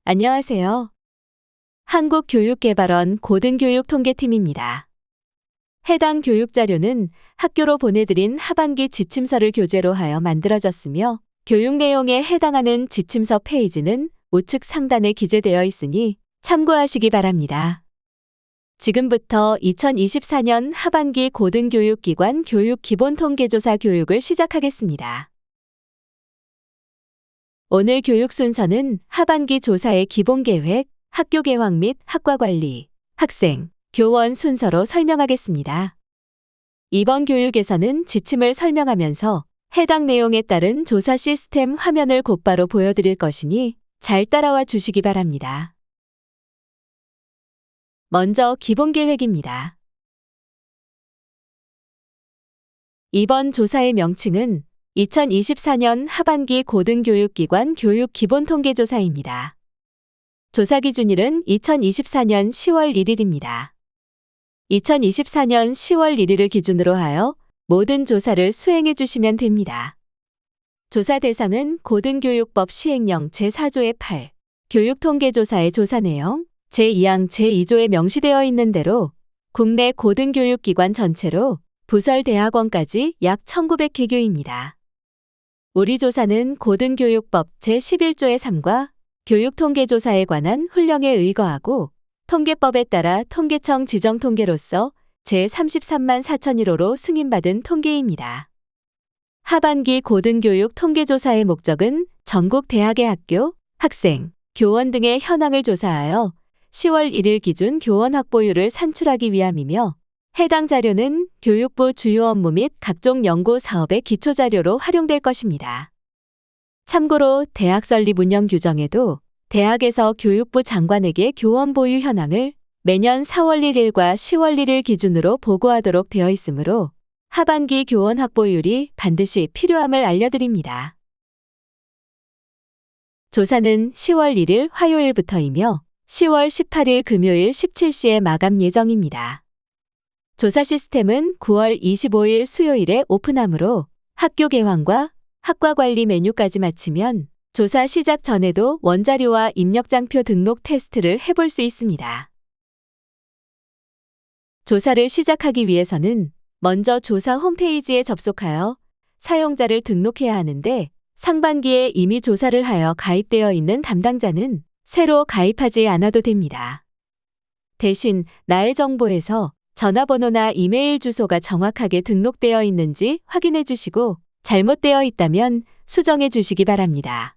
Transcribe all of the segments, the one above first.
안녕하세요. 한국교육개발원 고등교육통계팀입니다. 해당 교육자료는 학교로 보내드린 하반기 지침서를 교재로 하여 만들어졌으며 교육 내용에 해당하는 지침서 페이지는 우측 상단에 기재되어 있으니 참고하시기 바랍니다. 지금부터 2024년 하반기 고등교육기관 교육기본통계조사 교육을 시작하겠습니다. 오늘 교육 순서는 하반기 조사의 기본계획, 학교 개황 및 학과관리, 학생, 교원 순서로 설명하겠습니다. 이번 교육에서는 지침을 설명하면서 해당 내용에 따른 조사 시스템 화면을 곧바로 보여드릴 것이니 잘 따라와 주시기 바랍니다. 먼저 기본계획입니다. 이번 조사의 명칭은 2024년 하반기 고등교육기관 교육기본통계조사입니다. 조사 기준일은 2024년 10월 1일입니다. 2024년 10월 1일을 기준으로 하여 모든 조사를 수행해 주시면 됩니다. 조사 대상은 고등교육법 시행령 제4조의 8, 교육통계조사의 조사 내용, 제2항 제2조에 명시되어 있는 대로 국내 고등교육기관 전체로 부설대학원까지 약 1900개교입니다. 우리 조사는 고등교육법 제11조의 3과 교육통계조사에 관한 훈령에 의거하고 통계법에 따라 통계청 지정통계로서 제33만 4,001호로 승인받은 통계입니다. 하반기 고등교육 통계조사의 목적은 전국 대학의 학교, 학생, 교원 등의 현황을 조사하여 10월 1일 기준 교원 확보율을 산출하기 위함이며 해당 자료는 교육부 주요 업무 및 각종 연구 사업의 기초자료로 활용될 것입니다. 참고로 대학 설립 운영 규정에도 대학에서 교육부 장관에게 교원 보유 현황을 매년 4월 1일과 10월 1일 기준으로 보고하도록 되어 있으므로 하반기 교원 확보율이 반드시 필요함을 알려드립니다. 조사는 10월 1일 화요일부터이며 10월 18일 금요일 17시에 마감 예정입니다. 조사 시스템은 9월 25일 수요일에 오픈하므로 학교 개황과 학과관리 메뉴까지 마치면 조사 시작 전에도 원자료와 입력장표 등록 테스트를 해볼 수 있습니다. 조사를 시작하기 위해서는 먼저 조사 홈페이지에 접속하여 사용자를 등록해야 하는데 상반기에 이미 조사를 하여 가입되어 있는 담당자는 새로 가입하지 않아도 됩니다. 대신 나의 정보에서 전화번호나 이메일 주소가 정확하게 등록되어 있는지 확인해 주시고 잘못되어 있다면 수정해 주시기 바랍니다.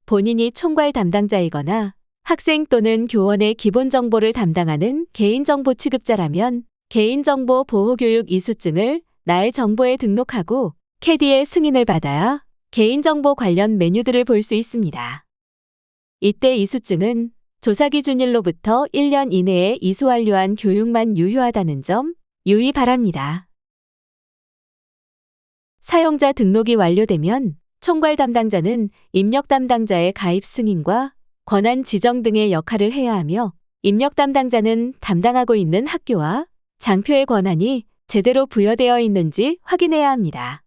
본인이 총괄 담당자이거나 학생 또는 교원의 기본정보를 담당하는 개인정보 취급자라면 개인정보 보호교육 이수증을 나의 정보에 등록하고 캐디의 승인을 받아야 개인정보 관련 메뉴들을 볼 수 있습니다. 이때 이수증은 조사 기준일로부터 1년 이내에 이수 완료한 교육만 유효하다는 점 유의 바랍니다. 사용자 등록이 완료되면 총괄 담당자는 입력 담당자의 가입 승인과 권한 지정 등의 역할을 해야 하며 입력 담당자는 담당하고 있는 학교와 장표의 권한이 제대로 부여되어 있는지 확인해야 합니다.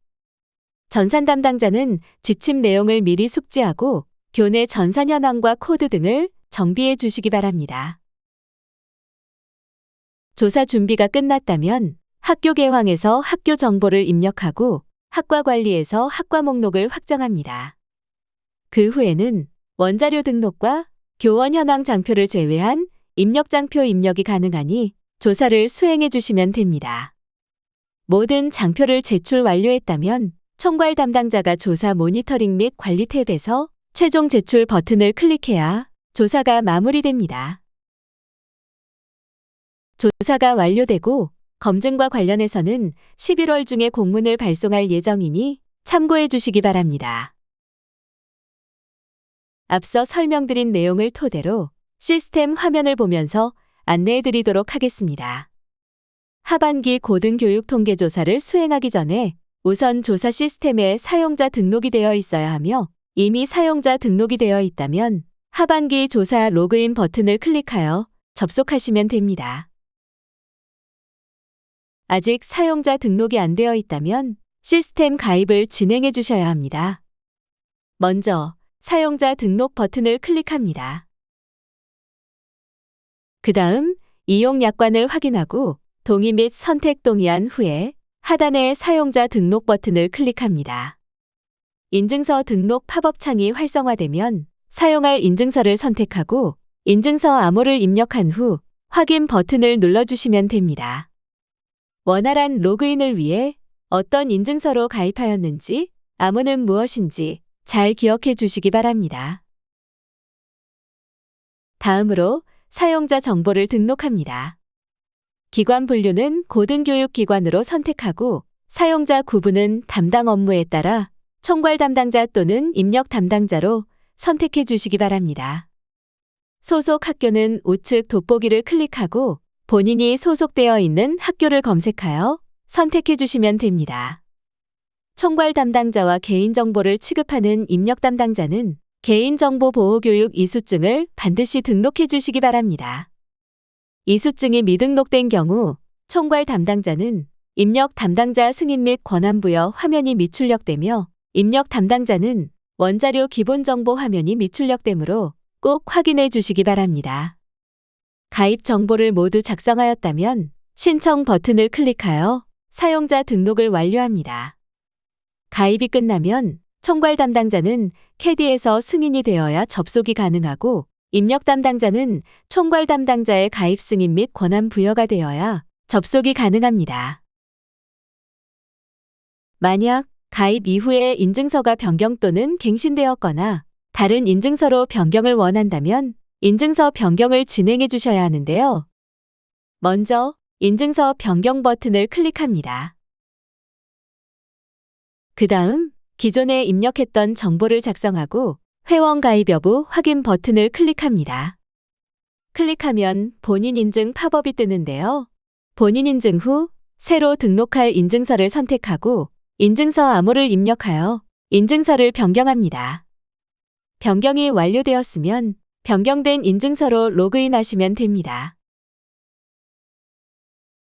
전산 담당자는 지침 내용을 미리 숙지하고 교내 전산 현황과 코드 등을 정비해 주시기 바랍니다. 조사 준비가 끝났다면 학교 개황에서 학교 정보를 입력하고 학과 관리에서 학과 목록을 확정합니다. 그 후에는 원자료 등록과 교원 현황 장표를 제외한 입력장표 입력이 가능하니 조사를 수행해 주시면 됩니다. 모든 장표를 제출 완료했다면 총괄 담당자가 조사 모니터링 및 관리 탭에서 최종 제출 버튼을 클릭해야 조사가 마무리됩니다. 조사가 완료되고 검증과 관련해서는 11월 중에 공문을 발송할 예정이니 참고해 주시기 바랍니다. 앞서 설명드린 내용을 토대로 시스템 화면을 보면서 안내해 드리도록 하겠습니다. 하반기 고등교육통계조사를 수행하기 전에 우선 조사 시스템에 사용자 등록이 되어 있어야 하며 이미 사용자 등록이 되어 있다면 하반기 조사 로그인 버튼을 클릭하여 접속하시면 됩니다. 아직 사용자 등록이 안 되어 있다면 시스템 가입을 진행해 주셔야 합니다. 먼저 사용자 등록 버튼을 클릭합니다. 그 다음 이용 약관을 확인하고 동의 및 선택 동의한 후에 하단의 사용자 등록 버튼을 클릭합니다. 인증서 등록 팝업 창이 활성화되면 사용할 인증서를 선택하고 인증서 암호를 입력한 후 확인 버튼을 눌러주시면 됩니다. 원활한 로그인을 위해 어떤 인증서로 가입하였는지, 암호는 무엇인지 잘 기억해 주시기 바랍니다. 다음으로 사용자 정보를 등록합니다. 기관 분류는 고등교육기관으로 선택하고 사용자 구분은 담당 업무에 따라 총괄 담당자 또는 입력 담당자로 선택해 주시기 바랍니다. 소속 학교는 우측 돋보기를 클릭하고 본인이 소속되어 있는 학교를 검색하여 선택해 주시면 됩니다. 총괄 담당자와 개인정보를 취급하는 입력 담당자는 개인정보보호교육 이수증을 반드시 등록해 주시기 바랍니다. 이수증이 미등록된 경우 총괄 담당자는 입력 담당자 승인 및 권한부여 화면이 미출력되며 입력 담당자는 원자료 기본정보 화면이 미출력되므로 꼭 확인해 주시기 바랍니다. 가입 정보를 모두 작성하였다면 신청 버튼을 클릭하여 사용자 등록을 완료합니다. 가입이 끝나면 총괄 담당자는 캐디에서 승인이 되어야 접속이 가능하고 입력 담당자는 총괄 담당자의 가입 승인 및 권한 부여가 되어야 접속이 가능합니다. 만약 가입 이후에 인증서가 변경 또는 갱신되었거나 다른 인증서로 변경을 원한다면 인증서 변경을 진행해 주셔야 하는데요. 먼저 인증서 변경 버튼을 클릭합니다. 그 다음 기존에 입력했던 정보를 작성하고 회원 가입 여부 확인 버튼을 클릭합니다. 클릭하면 본인 인증 팝업이 뜨는데요. 본인 인증 후 새로 등록할 인증서를 선택하고 인증서 암호를 입력하여 인증서를 변경합니다. 변경이 완료되었으면 변경된 인증서로 로그인하시면 됩니다.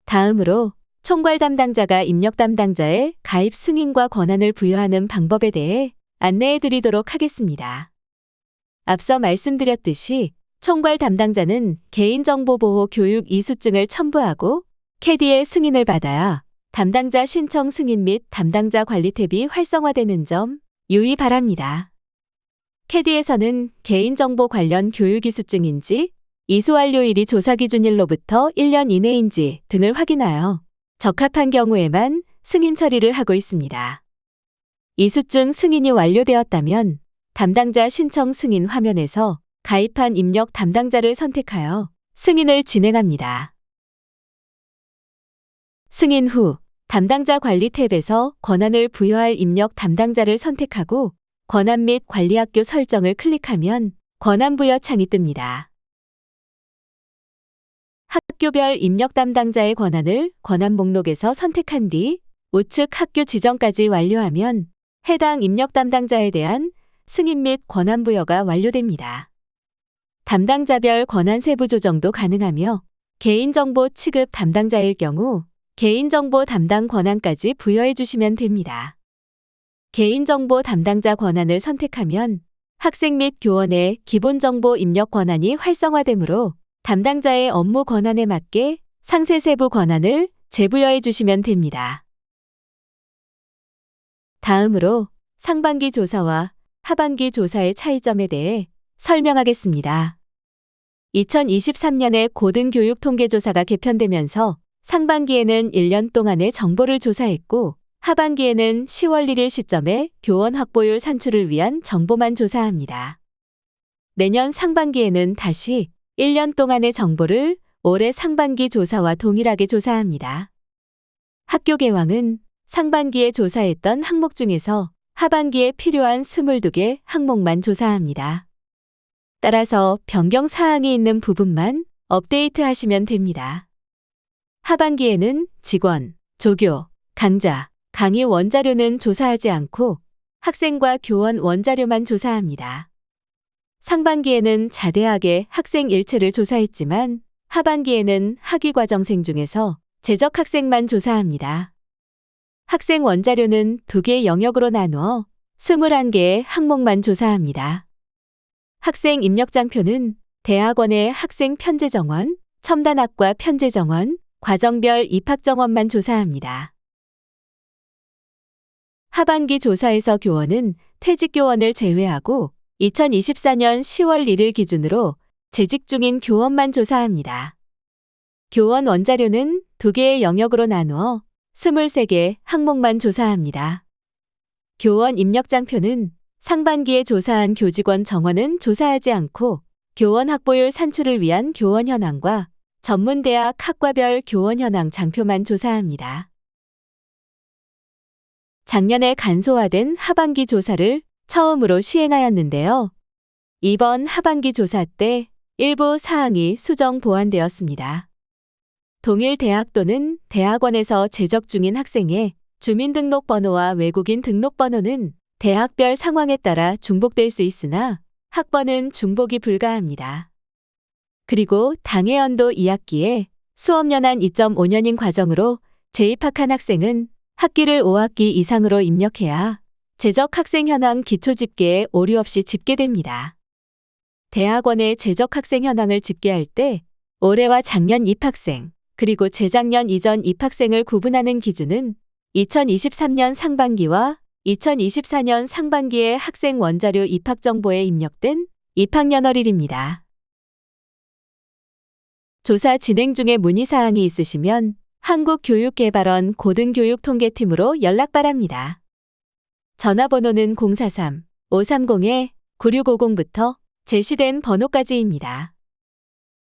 다음으로 총괄 담당자가 입력 담당자의 가입 승인과 권한을 부여하는 방법에 대해 안내해 드리도록 하겠습니다. 앞서 말씀드렸듯이 총괄 담당자는 개인정보보호 교육 이수증을 첨부하고 캐디의 승인을 받아야 담당자 신청 승인 및 담당자 관리 탭이 활성화되는 점 유의 바랍니다. 캐디에서는 개인정보 관련 교육 이수증인지 이수 완료일이 조사 기준일로부터 1년 이내인지 등을 확인하여 적합한 경우에만 승인 처리를 하고 있습니다. 이수증 승인이 완료되었다면 담당자 신청 승인 화면에서 가입한 입력 담당자를 선택하여 승인을 진행합니다. 승인 후 담당자 관리 탭에서 권한을 부여할 입력 담당자를 선택하고 권한 및 관리학교 설정을 클릭하면 권한 부여 창이 뜹니다. 학교별 입력 담당자의 권한을 권한 목록에서 선택한 뒤 우측 학교 지정까지 완료하면 해당 입력 담당자에 대한 승인 및 권한 부여가 완료됩니다. 담당자별 권한 세부 조정도 가능하며 개인정보 취급 담당자일 경우 개인정보 담당 권한까지 부여해 주시면 됩니다. 개인정보 담당자 권한을 선택하면 학생 및 교원의 기본정보 입력 권한이 활성화되므로 담당자의 업무 권한에 맞게 상세 세부 권한을 재부여해 주시면 됩니다. 다음으로 상반기 조사와 하반기 조사의 차이점에 대해 설명하겠습니다. 2023년에 고등교육통계조사가 개편되면서 상반기에는 1년 동안의 정보를 조사했고 하반기에는 10월 1일 시점에 교원 확보율 산출을 위한 정보만 조사합니다. 내년 상반기에는 다시 1년 동안의 정보를 올해 상반기 조사와 동일하게 조사합니다. 학교 개왕은 상반기에 조사했던 항목 중에서 하반기에 필요한 22개 항목만 조사합니다. 따라서 변경 사항이 있는 부분만 업데이트 하시면 됩니다. 하반기에는 직원, 조교, 강좌, 강의 원자료는 조사하지 않고 학생과 교원 원자료만 조사합니다. 상반기에는 자대학의 학생 일체를 조사했지만 하반기에는 학위과정생 중에서 재적 학생만 조사합니다. 학생 원자료는 2개 영역으로 나누어 21개의 항목만 조사합니다. 학생 입력장표는 대학원의 학생 편제 정원, 첨단학과 편제 정원, 과정별 입학 정원만 조사합니다. 하반기 조사에서 교원은 퇴직 교원을 제외하고 2024년 10월 1일 기준으로 재직 중인 교원만 조사합니다. 교원 원자료는 2개의 영역으로 나누어 23개 항목만 조사합니다. 교원 입력장표는 상반기에 조사한 교직원 정원은 조사하지 않고 교원 확보율 산출을 위한 교원 현황과 전문대학 학과별 교원 현황 장표만 조사합니다. 작년에 간소화된 하반기 조사를 처음으로 시행하였는데요. 이번 하반기 조사 때 일부 사항이 수정 보완되었습니다. 동일 대학 또는 대학원에서 재적 중인 학생의 주민등록번호와 외국인 등록번호는 대학별 상황에 따라 중복될 수 있으나 학번은 중복이 불가합니다. 그리고 당해연도 2학기에 수업연한 2.5년인 과정으로 재입학한 학생은 학기를 5학기 이상으로 입력해야 재적 학생 현황 기초집계에 오류 없이 집계됩니다. 대학원의 재적 학생 현황을 집계할 때 올해와 작년 입학생, 그리고 재작년 이전 입학생을 구분하는 기준은 2023년 상반기와 2024년 상반기의 학생 원자료 입학 정보에 입력된 입학연월일입니다. 조사 진행 중에 문의사항이 있으시면 한국교육개발원 고등교육통계팀으로 연락 바랍니다. 전화번호는 043-530-9650부터 제시된 번호까지입니다.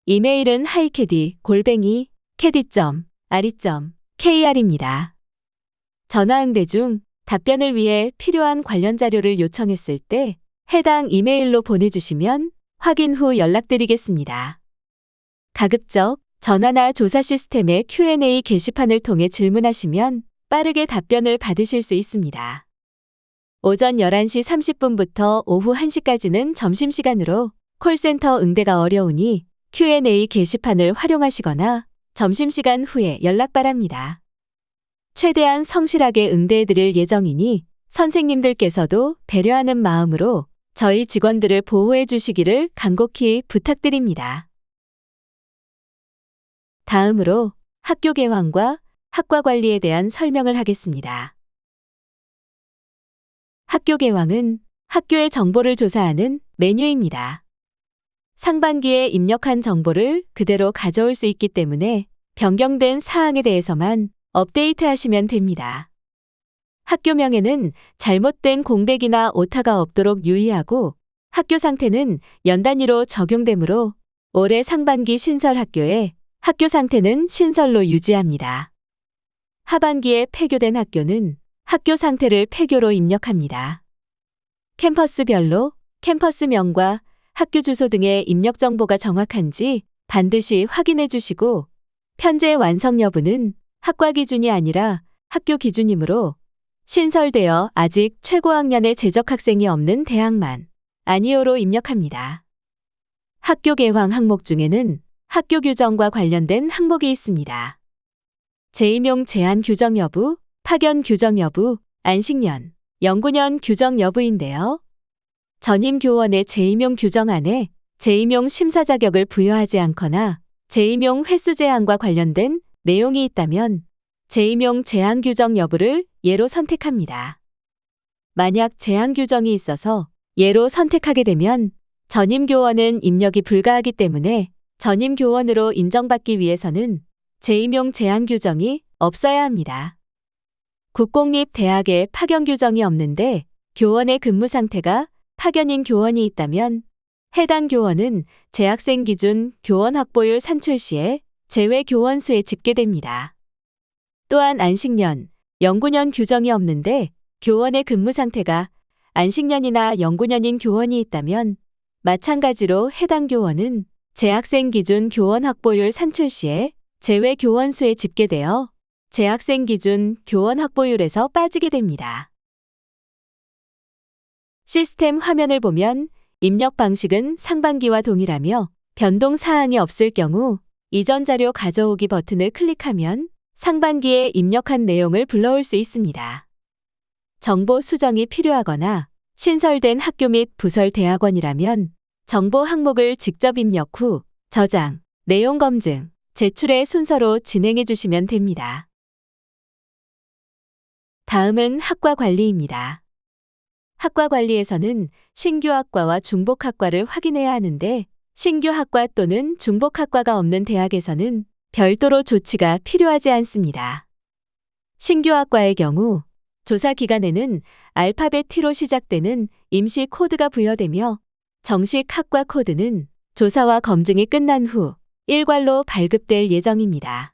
이메일은 hiKD@kd.re.kr입니다. 전화 응대 중 답변을 위해 필요한 관련 자료를 요청했을 때 해당 이메일로 보내주시면 확인 후 연락드리겠습니다. 가급적 전화나 조사 시스템의 Q&A 게시판을 통해 질문하시면 빠르게 답변을 받으실 수 있습니다. 오전 11시 30분부터 오후 1시까지는 점심시간으로 콜센터 응대가 어려우니 Q&A 게시판을 활용하시거나 점심시간 후에 연락 바랍니다. 최대한 성실하게 응대해드릴 예정이니 선생님들께서도 배려하는 마음으로 저희 직원들을 보호해 주시기를 간곡히 부탁드립니다. 다음으로 학교 개황과 학과 관리에 대한 설명을 하겠습니다. 학교 개황은 학교의 정보를 조사하는 메뉴입니다. 상반기에 입력한 정보를 그대로 가져올 수 있기 때문에 변경된 사항에 대해서만 업데이트하시면 됩니다. 학교명에는 잘못된 공백이나 오타가 없도록 유의하고 학교 상태는 연 단위로 적용되므로 올해 상반기 신설 학교에 학교 상태는 신설로 유지합니다. 하반기에 폐교된 학교는 학교 상태를 폐교로 입력합니다. 캠퍼스별로 캠퍼스명과 학교 주소 등의 입력 정보가 정확한지 반드시 확인해 주시고 편제 완성 여부는 학과 기준이 아니라 학교 기준이므로 신설되어 아직 최고학년의 재적 학생이 없는 대학만 아니오로 입력합니다. 학교 개황 항목 중에는 학교 규정과 관련된 항목이 있습니다. 재임용 제한 규정 여부, 파견 규정 여부, 안식년, 연구년 규정 여부인데요. 전임 교원의 재임용 규정 안에 재임용 심사 자격을 부여하지 않거나 재임용 횟수 제한과 관련된 내용이 있다면 재임용 제한 규정 여부를 예로 선택합니다. 만약 제한 규정이 있어서 예로 선택하게 되면 전임 교원은 입력이 불가하기 때문에 전임 교원으로 인정받기 위해서는 재임용 제한 규정이 없어야 합니다. 국공립대학에 파견 규정이 없는데 교원의 근무 상태가 파견인 교원이 있다면 해당 교원은 재학생 기준 교원 확보율 산출 시에 제외 교원 수에 집계됩니다. 또한 안식년, 연구년 규정이 없는데 교원의 근무 상태가 안식년이나 연구년인 교원이 있다면 마찬가지로 해당 교원은 재학생 기준 교원 확보율 산출 시에 제외 교원 수에 집계되어 재학생 기준 교원 확보율에서 빠지게 됩니다. 시스템 화면을 보면 입력 방식은 상반기와 동일하며 변동 사항이 없을 경우 이전 자료 가져오기 버튼을 클릭하면 상반기에 입력한 내용을 불러올 수 있습니다. 정보 수정이 필요하거나 신설된 학교 및 부설 대학원이라면 정보 항목을 직접 입력 후 저장, 내용 검증, 제출의 순서로 진행해 주시면 됩니다. 다음은 학과 관리입니다. 학과 관리에서는 신규 학과와 중복학과를 확인해야 하는데 신규 학과 또는 중복학과가 없는 대학에서는 별도로 조치가 필요하지 않습니다. 신규 학과의 경우 조사 기간에는 알파벳 T로 시작되는 임시 코드가 부여되며 정식 학과 코드는 조사와 검증이 끝난 후 일괄로 발급될 예정입니다.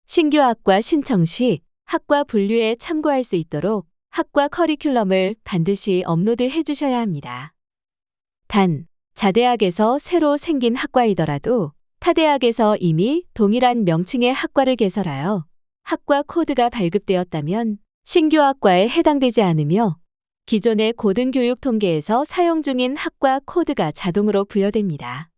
신규 학과 신청 시 학과 분류에 참고할 수 있도록 학과 커리큘럼을 반드시 업로드해 주셔야 합니다. 단, 자대학에서 새로 생긴 학과이더라도 타 대학에서 이미 동일한 명칭의 학과를 개설하여 학과 코드가 발급되었다면 신규 학과에 해당되지 않으며 기존의 고등교육 통계에서 사용 중인 학과 코드가 자동으로 부여됩니다.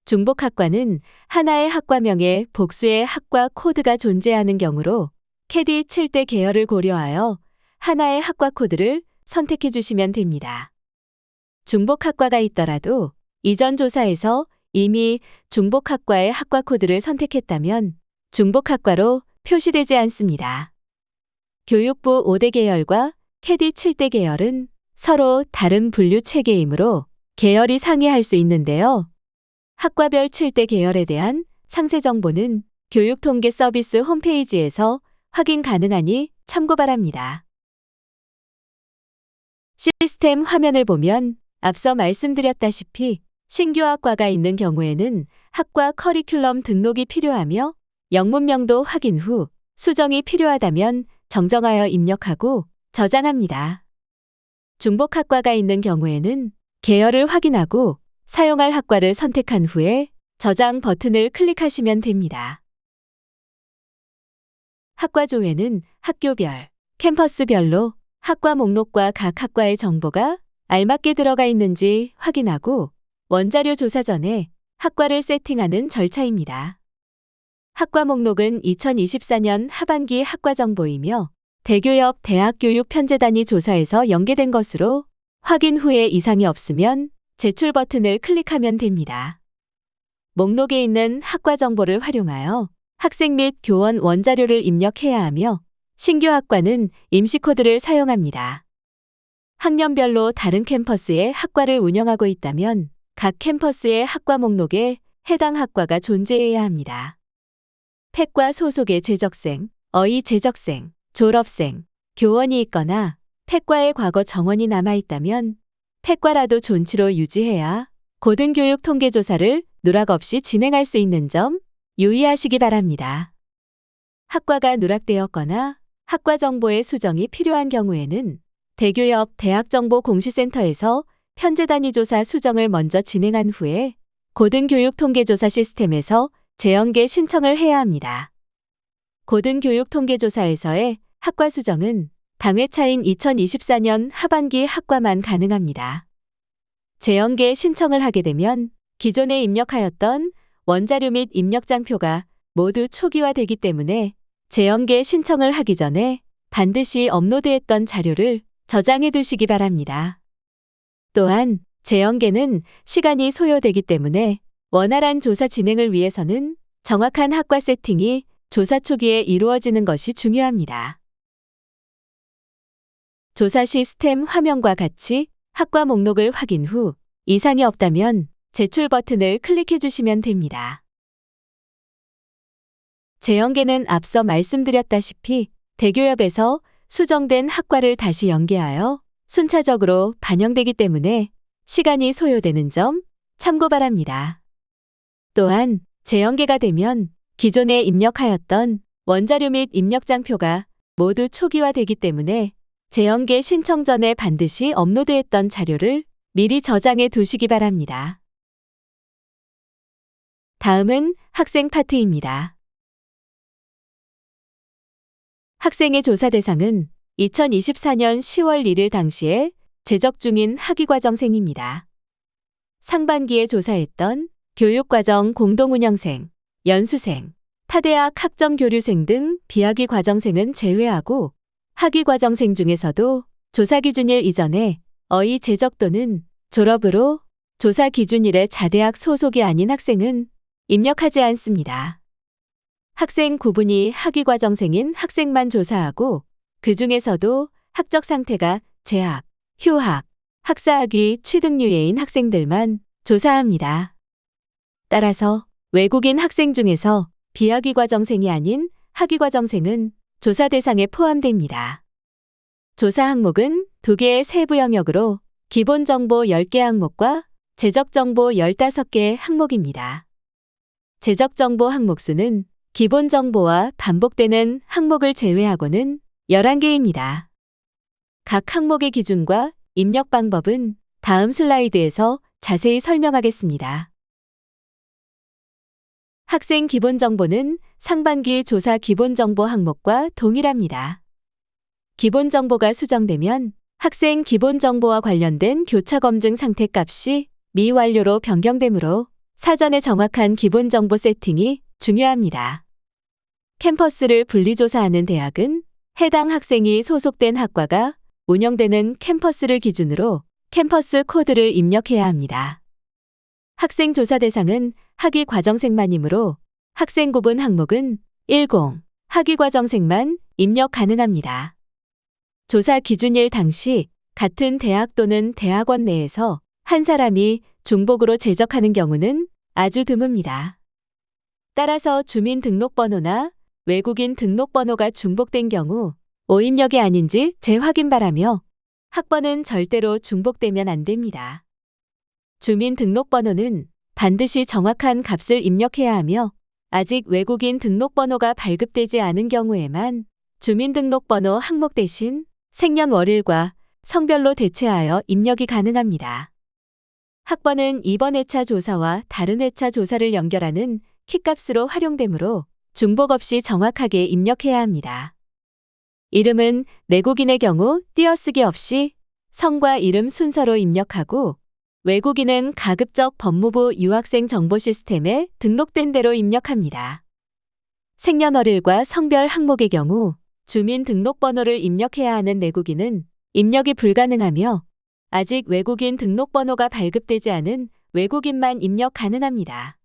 중복학과는 하나의 학과명에 복수의 학과 코드가 존재하는 경우로 캐디 7대 계열을 고려하여 하나의 학과 코드를 선택해 주시면 됩니다. 중복학과가 있더라도 이전 조사에서 이미 중복학과의 학과 코드를 선택했다면 중복학과로 표시되지 않습니다. 교육부 5대 계열과 캐디 7대 계열은 서로 다른 분류 체계이므로 계열이 상이할 수 있는데요. 학과별 7대 계열에 대한 상세 정보는 교육통계 서비스 홈페이지에서 확인 가능하니 참고 바랍니다. 시스템 화면을 보면 앞서 말씀드렸다시피 신규 학과가 있는 경우에는 학과 커리큘럼 등록이 필요하며 영문명도 확인 후 수정이 필요하다면 정정하여 입력하고 저장합니다. 중복학과가 있는 경우에는 계열을 확인하고 사용할 학과를 선택한 후에 저장 버튼을 클릭하시면 됩니다. 학과 조회는 학교별, 캠퍼스별로 학과 목록과 각 학과의 정보가 알맞게 들어가 있는지 확인하고 원자료 조사 전에 학과를 세팅하는 절차입니다. 학과 목록은 2024년 하반기 학과 정보이며 대교 옆 대학교육 편제단위 조사에서 연계된 것으로 확인 후에 이상이 없으면 제출 버튼을 클릭하면 됩니다. 목록에 있는 학과 정보를 활용하여 학생 및 교원 원자료를 입력해야 하며 신규 학과는 임시코드를 사용합니다. 학년별로 다른 캠퍼스에 학과를 운영하고 있다면 각 캠퍼스의 학과 목록에 해당 학과가 존재해야 합니다. 팩과 소속의 재적생, 어의 재적생, 졸업생, 교원이 있거나 팩과의 과거 정원이 남아있다면 팩과라도 존치로 유지해야 고등교육 통계조사를 누락 없이 진행할 수 있는 점 유의하시기 바랍니다. 학과가 누락되었거나 학과 정보의 수정이 필요한 경우에는 대교 옆 대학정보공시센터에서 편제단위 조사 수정을 먼저 진행한 후에 고등교육통계조사 시스템에서 재연계 신청을 해야 합니다. 고등교육통계조사에서의 학과 수정은 당회차인 2024년 하반기 학과만 가능합니다. 재연계 신청을 하게 되면 기존에 입력하였던 원자료 및 입력장표가 모두 초기화되기 때문에 재연계 신청을 하기 전에 반드시 업로드했던 자료를 저장해 두시기 바랍니다. 또한 재연계는 시간이 소요되기 때문에 원활한 조사 진행을 위해서는 정확한 학과 세팅이 조사 초기에 이루어지는 것이 중요합니다. 조사 시스템 화면과 같이 학과 목록을 확인 후 이상이 없다면 제출 버튼을 클릭해 주시면 됩니다. 재연계는 앞서 말씀드렸다시피 대교협에서 수정된 학과를 다시 연계하여 순차적으로 반영되기 때문에 시간이 소요되는 점 참고 바랍니다. 또한 재연계가 되면 기존에 입력하였던 원자료 및 입력장표가 모두 초기화되기 때문에 재연계 신청 전에 반드시 업로드했던 자료를 미리 저장해 두시기 바랍니다. 다음은 학생 파트입니다. 학생의 조사 대상은 2024년 10월 1일 당시에 재적 중인 학위과정생입니다. 상반기에 조사했던 교육과정 공동운영생, 연수생, 타대학 학점교류생 등 비학위 과정생은 제외하고 학위 과정생 중에서도 조사 기준일 이전에 어의 재적 또는 졸업으로 조사 기준일에 자대학 소속이 아닌 학생은 입력하지 않습니다. 학생 구분이 학위과정생인 학생만 조사하고 그 중에서도 학적 상태가 재학, 휴학, 학사학위 취득유예인 학생들만 조사합니다. 따라서 외국인 학생 중에서 비학위과정생이 아닌 학위과정생은 조사 대상에 포함됩니다. 조사 항목은 2개의 세부 영역으로 기본정보 10개 항목과 재적정보 15개 항목입니다. 재적정보 항목 수는 기본정보와 반복되는 항목을 제외하고는 11개입니다. 각 항목의 기준과 입력 방법은 다음 슬라이드에서 자세히 설명하겠습니다. 학생 기본정보는 상반기 조사 기본정보 항목과 동일합니다. 기본정보가 수정되면 학생 기본정보와 관련된 교차검증 상태값이 미완료로 변경되므로 사전에 정확한 기본정보 세팅이 중요합니다. 캠퍼스를 분리조사하는 대학은 해당 학생이 소속된 학과가 운영되는 캠퍼스를 기준으로 캠퍼스 코드를 입력해야 합니다. 학생 조사 대상은 학위과정생만이므로 학생 구분 항목은 10, 학위과정생만 입력 가능합니다. 조사 기준일 당시 같은 대학 또는 대학원 내에서 한 사람이 중복으로 제적하는 경우는 아주 드뭅니다. 따라서 주민등록번호나 외국인 등록번호가 중복된 경우 오입력이 아닌지 재확인 바라며 학번은 절대로 중복되면 안 됩니다. 주민등록번호는 반드시 정확한 값을 입력해야 하며 아직 외국인 등록번호가 발급되지 않은 경우에만 주민등록번호 항목 대신 생년월일과 성별로 대체하여 입력이 가능합니다. 학번은 이번 회차 조사와 다른 회차 조사를 연결하는 키값으로 활용되므로 중복 없이 정확하게 입력해야 합니다. 이름은 내국인의 경우 띄어쓰기 없이 성과 이름 순서로 입력하고 외국인은 가급적 법무부 유학생 정보 시스템에 등록된 대로 입력합니다. 생년월일과 성별 항목의 경우 주민등록번호를 입력해야 하는 내국인은 입력이 불가능하며 아직 외국인 등록번호가 발급되지 않은 외국인만 입력 가능합니다.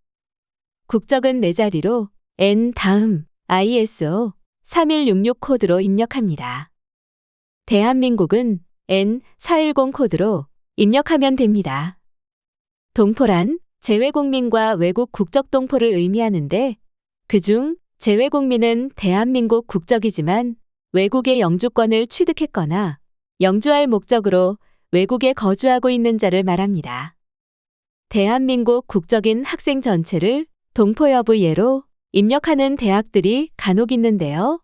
국적은 4자리로 N 다음 ISO 3166 코드로 입력합니다. 대한민국은 N410 코드로 입력하면 됩니다. 동포란 재외국민과 외국 국적 동포를 의미하는데 그중 재외국민은 대한민국 국적이지만 외국의 영주권을 취득했거나 영주할 목적으로 외국에 거주하고 있는 자를 말합니다. 대한민국 국적인 학생 전체를 동포 여부 예로 입력하는 대학들이 간혹 있는데요.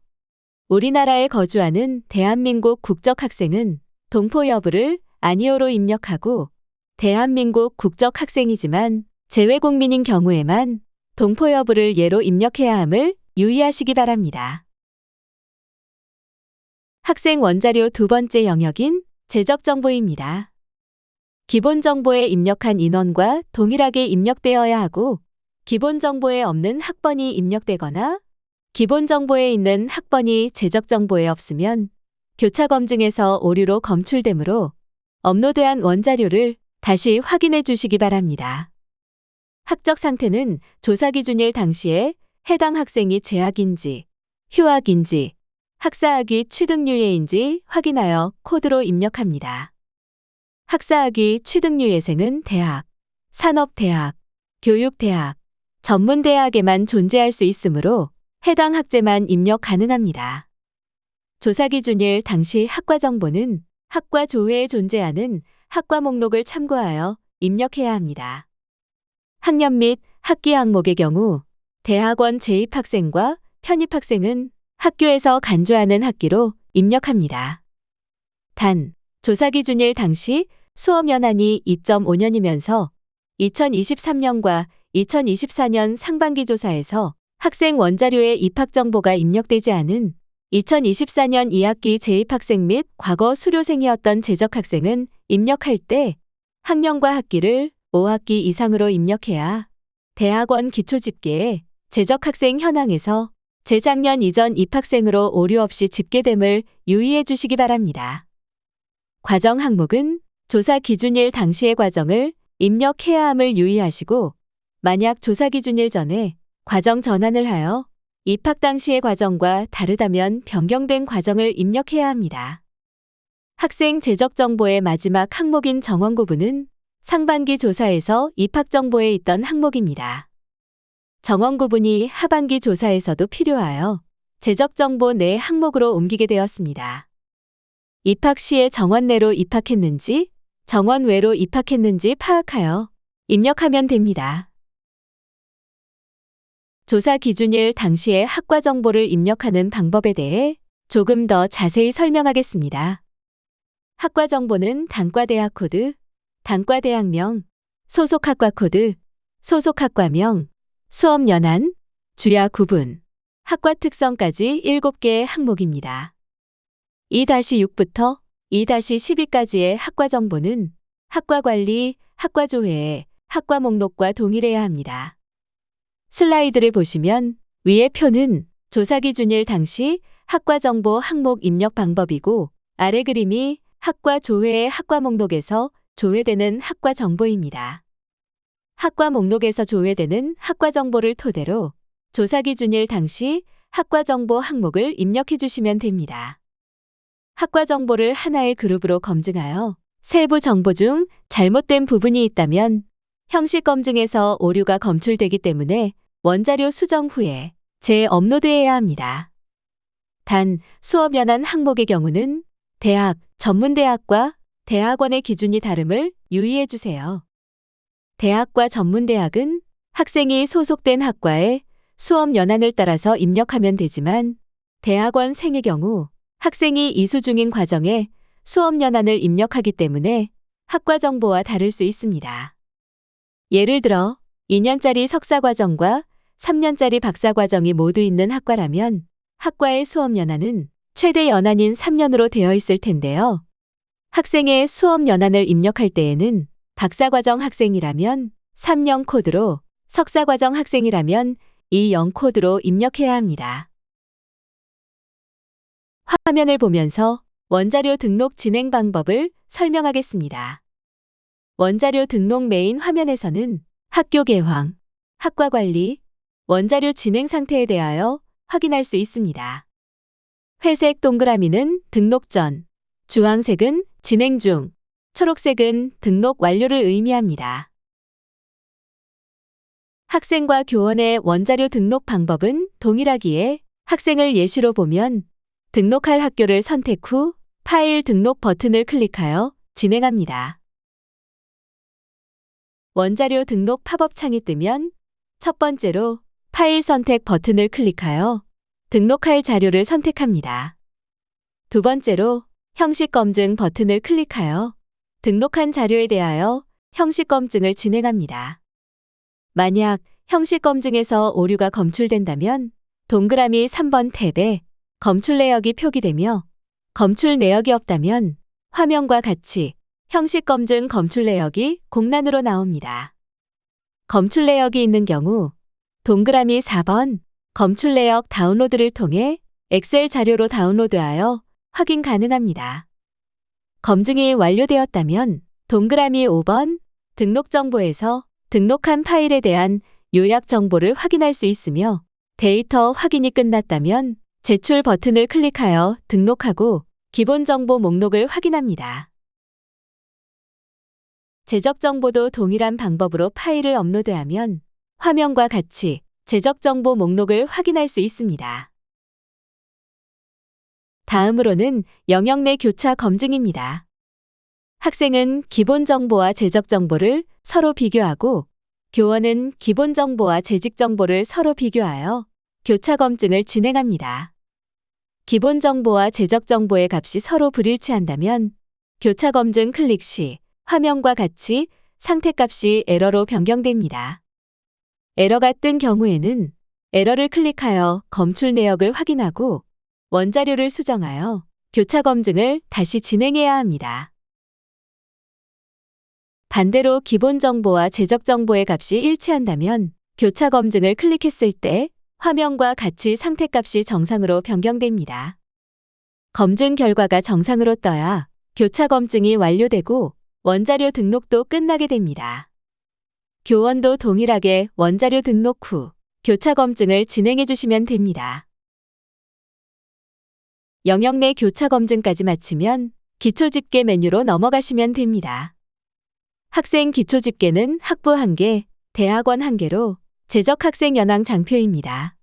우리나라에 거주하는 대한민국 국적 학생은 동포 여부를 아니오로 입력하고 대한민국 국적 학생이지만 재외국민인 경우에만 동포 여부를 예로 입력해야 함을 유의하시기 바랍니다. 학생 원자료 2번째 영역인 재적정보입니다. 기본정보에 입력한 인원과 동일하게 입력되어야 하고 기본정보에 없는 학번이 입력되거나 기본정보에 있는 학번이 재적정보에 없으면 교차검증에서 오류로 검출되므로 업로드한 원자료를 다시 확인해 주시기 바랍니다. 학적 상태는 조사 기준일 당시에 해당 학생이 재학인지, 휴학인지, 학사학위 취득유예인지 확인하여 코드로 입력합니다. 학사학위 취득유예생은 대학, 산업대학, 교육대학, 전문대학에만 존재할 수 있으므로 해당 학제만 입력 가능합니다. 조사 기준일 당시 학과 정보는 학과 조회에 존재하는 학과 목록을 참고하여 입력해야 합니다. 학년 및 학기 항목의 경우 대학원 재입학생과 편입학생은 학교에서 간주하는 학기로 입력합니다. 단, 조사 기준일 당시 수업 연한이 2.5년이면서 2023년과 2024년 상반기 조사에서 학생 원자료에 입학 정보가 입력되지 않은 2024년 2학기 재입학생 및 과거 수료생이었던 재적학생은 입력할 때 학년과 학기를 5학기 이상으로 입력해야 대학원 기초집계에 재적학생 현황에서 재작년 이전 입학생으로 오류 없이 집계됨을 유의해 주시기 바랍니다. 과정 항목은 조사 기준일 당시의 과정을 입력해야 함을 유의하시고 만약 조사 기준일 전에 과정 전환을 하여 입학 당시의 과정과 다르다면 변경된 과정을 입력해야 합니다. 학생 재적 정보의 마지막 항목인 정원 구분은 상반기 조사에서 입학 정보에 있던 항목입니다. 정원 구분이 하반기 조사에서도 필요하여 재적 정보 내 항목으로 옮기게 되었습니다. 입학 시에 정원 내로 입학했는지, 정원 외로 입학했는지 파악하여 입력하면 됩니다. 조사 기준일 당시의 학과 정보를 입력하는 방법에 대해 조금 더 자세히 설명하겠습니다. 학과 정보는 단과대학 코드, 단과대학명, 소속학과 코드, 소속학과명, 수업 연한, 주야 구분, 학과 특성까지 7개의 항목입니다. 2-6부터 2-12까지의 학과 정보는 학과 관리, 학과 조회, 학과 목록과 동일해야 합니다. 슬라이드를 보시면 위의 표는 조사 기준일 당시 학과 정보 항목 입력 방법이고 아래 그림이 학과 조회의 학과 목록에서 조회되는 학과 정보입니다. 학과 목록에서 조회되는 학과 정보를 토대로 조사 기준일 당시 학과 정보 항목을 입력해 주시면 됩니다. 학과 정보를 하나의 그룹으로 검증하여 세부 정보 중 잘못된 부분이 있다면 형식 검증에서 오류가 검출되기 때문에 원자료 수정 후에 재업로드해야 합니다. 단, 수업 연한 항목의 경우는 대학, 전문대학과 대학원의 기준이 다름을 유의해 주세요. 대학과 전문대학은 학생이 소속된 학과에 수업 연한을 따라서 입력하면 되지만 대학원생의 경우 학생이 이수 중인 과정에 수업 연한을 입력하기 때문에 학과 정보와 다를 수 있습니다. 예를 들어 2년짜리 석사과정과 3년짜리 박사과정이 모두 있는 학과라면 학과의 수업 연한은 최대 연한인 3년으로 되어 있을 텐데요. 학생의 수업 연한을 입력할 때에는 박사과정 학생이라면 3년 코드로, 석사과정 학생이라면 20 코드로 입력해야 합니다. 화면을 보면서 원자료 등록 진행 방법을 설명하겠습니다. 원자료 등록 메인 화면에서는 학교 개황, 학과 관리, 원자료 진행 상태에 대하여 확인할 수 있습니다. 회색 동그라미는 등록 전, 주황색은 진행 중, 초록색은 등록 완료를 의미합니다. 학생과 교원의 원자료 등록 방법은 동일하기에 학생을 예시로 보면 등록할 학교를 선택 후 파일 등록 버튼을 클릭하여 진행합니다. 원자료 등록 팝업 창이 뜨면 첫 번째로 파일 선택 버튼을 클릭하여 등록할 자료를 선택합니다. 두 번째로 형식 검증 버튼을 클릭하여 등록한 자료에 대하여 형식 검증을 진행합니다. 만약 형식 검증에서 오류가 검출된다면 동그라미 3번 탭에 검출 내역이 표기되며 검출 내역이 없다면 화면과 같이 형식 검증 검출 내역이 공란으로 나옵니다. 검출 내역이 있는 경우 동그라미 4번 검출 내역 다운로드를 통해 엑셀 자료로 다운로드하여 확인 가능합니다. 검증이 완료되었다면 동그라미 5번 등록 정보에서 등록한 파일에 대한 요약 정보를 확인할 수 있으며 데이터 확인이 끝났다면 제출 버튼을 클릭하여 등록하고 기본 정보 목록을 확인합니다. 제적 정보도 동일한 방법으로 파일을 업로드하면 화면과 같이 제적 정보 목록을 확인할 수 있습니다. 다음으로는 영역 내 교차 검증입니다. 학생은 기본 정보와 재적 정보를 서로 비교하고 교원은 기본 정보와 재직 정보를 서로 비교하여 교차 검증을 진행합니다. 기본 정보와 재적 정보의 값이 서로 불일치한다면 교차 검증 클릭 시 화면과 같이 상태값이 에러로 변경됩니다. 에러가 뜬 경우에는 에러를 클릭하여 검출 내역을 확인하고 원자료를 수정하여 교차 검증을 다시 진행해야 합니다. 반대로 기본 정보와 재적 정보의 값이 일치한다면 교차 검증을 클릭했을 때 화면과 같이 상태값이 정상으로 변경됩니다. 검증 결과가 정상으로 떠야 교차 검증이 완료되고 원자료 등록도 끝나게 됩니다. 교원도 동일하게 원자료 등록 후 교차 검증을 진행해 주시면 됩니다. 영역 내 교차 검증까지 마치면 기초집계 메뉴로 넘어가시면 됩니다. 학생 기초집계는 학부 1개, 대학원 1개로 재적학생 현황 장표입니다.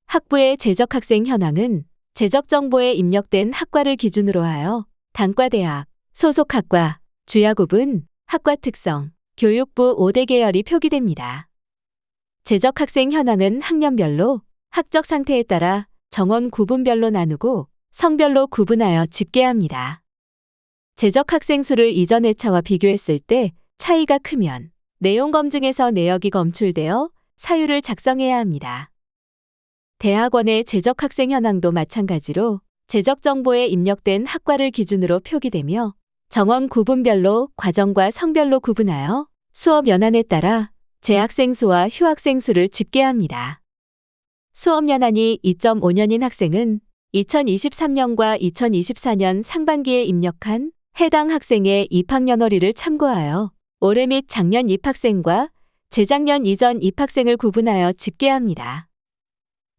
학부의 재적학생 현황은 재적정보에 입력된 학과를 기준으로 하여 단과대학, 소속학과, 주야구분, 학과 특성, 교육부 5대 계열이 표기됩니다. 재적학생 현황은 학년별로 학적 상태에 따라 정원 구분별로 나누고 성별로 구분하여 집계합니다. 재적학생 수를 이전 회차와 비교했을 때 차이가 크면 내용 검증에서 내역이 검출되어 사유를 작성해야 합니다. 대학원의 재적학생 현황도 마찬가지로 재적정보에 입력된 학과를 기준으로 표기되며 정원 구분별로 과정과 성별로 구분하여 수업 연한에 따라 재학생 수와 휴학생 수를 집계합니다. 수업 연한이 2.5년인 학생은 2023년과 2024년 상반기에 입력한 해당 학생의 입학연월일을 참고하여 올해 및 작년 입학생과 재작년 이전 입학생을 구분하여 집계합니다.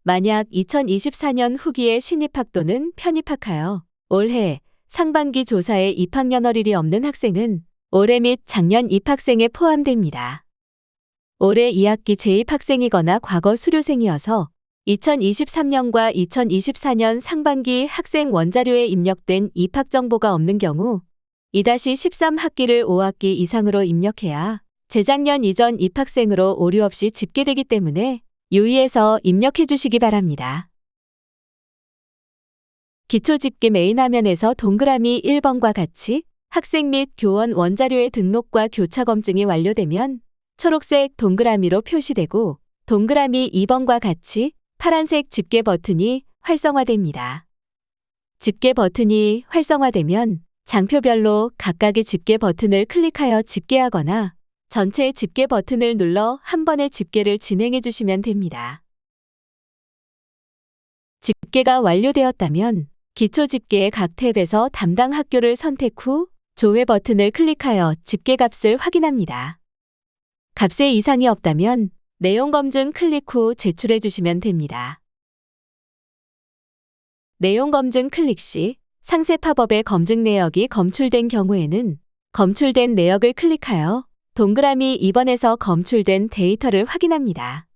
만약 2024년 후기에 신입학 또는 편입학하여 올해 상반기 조사에 입학연월일이 없는 학생은 올해 및 작년 입학생에 포함됩니다. 올해 2학기 재입학생이거나 과거 수료생이어서 2023년과 2024년 상반기 학생 원자료에 입력된 입학 정보가 없는 경우 2-13 학기를 5학기 이상으로 입력해야 재작년 이전 입학생으로 오류 없이 집계되기 때문에 유의해서 입력해 주시기 바랍니다. 기초집계 메인 화면에서 동그라미 1번과 같이 학생 및 교원 원자료의 등록과 교차 검증이 완료되면 초록색 동그라미로 표시되고 동그라미 2번과 같이 파란색 집계 버튼이 활성화됩니다. 집계 버튼이 활성화되면 장표별로 각각의 집계 버튼을 클릭하여 집계하거나 전체 집계 버튼을 눌러 한 번에 집계를 진행해 주시면 됩니다. 집계가 완료되었다면 기초 집계의 각 탭에서 담당 학교를 선택 후 조회 버튼을 클릭하여 집계 값을 확인합니다. 값에 이상이 없다면 내용 검증 클릭 후 제출해 주시면 됩니다. 내용 검증 클릭 시 상세 팝업의 검증 내역이 검출된 경우에는 검출된 내역을 클릭하여 동그라미 2번에서 검출된 데이터를 확인합니다.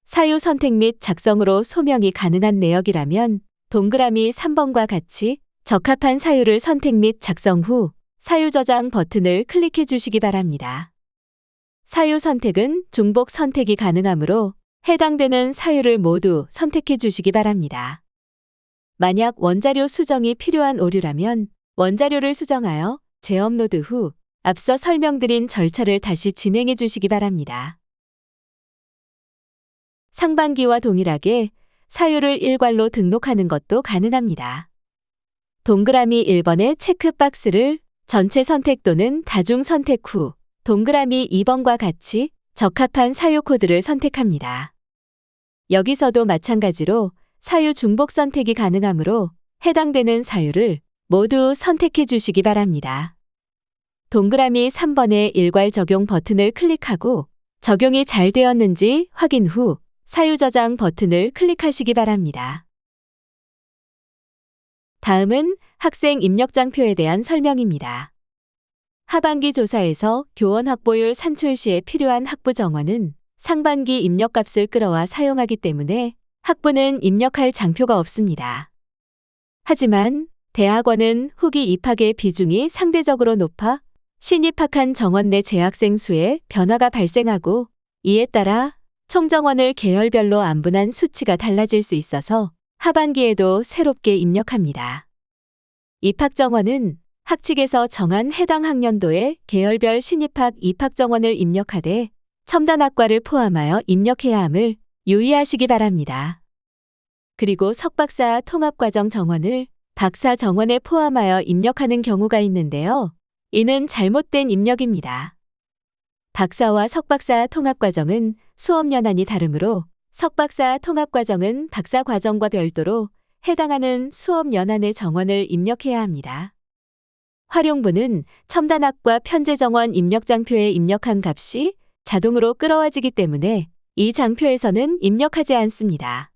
사유 선택 및 작성으로 소명이 가능한 내역이라면 동그라미 3번과 같이 적합한 사유를 선택 및 작성 후 사유 저장 버튼을 클릭해 주시기 바랍니다. 사유 선택은 중복 선택이 가능하므로 해당되는 사유를 모두 선택해 주시기 바랍니다. 만약 원자료 수정이 필요한 오류라면 원자료를 수정하여 재업로드 후 앞서 설명드린 절차를 다시 진행해 주시기 바랍니다. 상반기와 동일하게 사유를 일괄로 등록하는 것도 가능합니다. 동그라미 1번의 체크박스를 전체 선택 또는 다중 선택 후 동그라미 2번과 같이 적합한 사유 코드를 선택합니다. 여기서도 마찬가지로 사유 중복 선택이 가능하므로 해당되는 사유를 모두 선택해 주시기 바랍니다. 동그라미 3번의 일괄 적용 버튼을 클릭하고 적용이 잘 되었는지 확인 후 사유 저장 버튼을 클릭하시기 바랍니다. 다음은 학생 입력장표에 대한 설명입니다. 하반기 조사에서 교원 확보율 산출 시에 필요한 학부 정원은 상반기 입력값을 끌어와 사용하기 때문에 학부는 입력할 장표가 없습니다. 하지만 대학원은 후기 입학의 비중이 상대적으로 높아 신입학한 정원 내 재학생 수에 변화가 발생하고 이에 따라 총정원을 계열별로 안분한 수치가 달라질 수 있어서 하반기에도 새롭게 입력합니다. 입학정원은 학칙에서 정한 해당 학년도에 계열별 신입학 입학정원을 입력하되 첨단학과를 포함하여 입력해야 함을 유의하시기 바랍니다. 그리고 석박사 통합과정 정원을 박사 정원에 포함하여 입력하는 경우가 있는데요. 이는 잘못된 입력입니다. 박사와 석박사 통합과정은 수업 연한이 다르므로 석박사 통합과정은 박사 과정과 별도로 해당하는 수업 연한의 정원을 입력해야 합니다. 활용부는 첨단학과 편제정원 입력장표에 입력한 값이 자동으로 끌어와지기 때문에 이 장표에서는 입력하지 않습니다.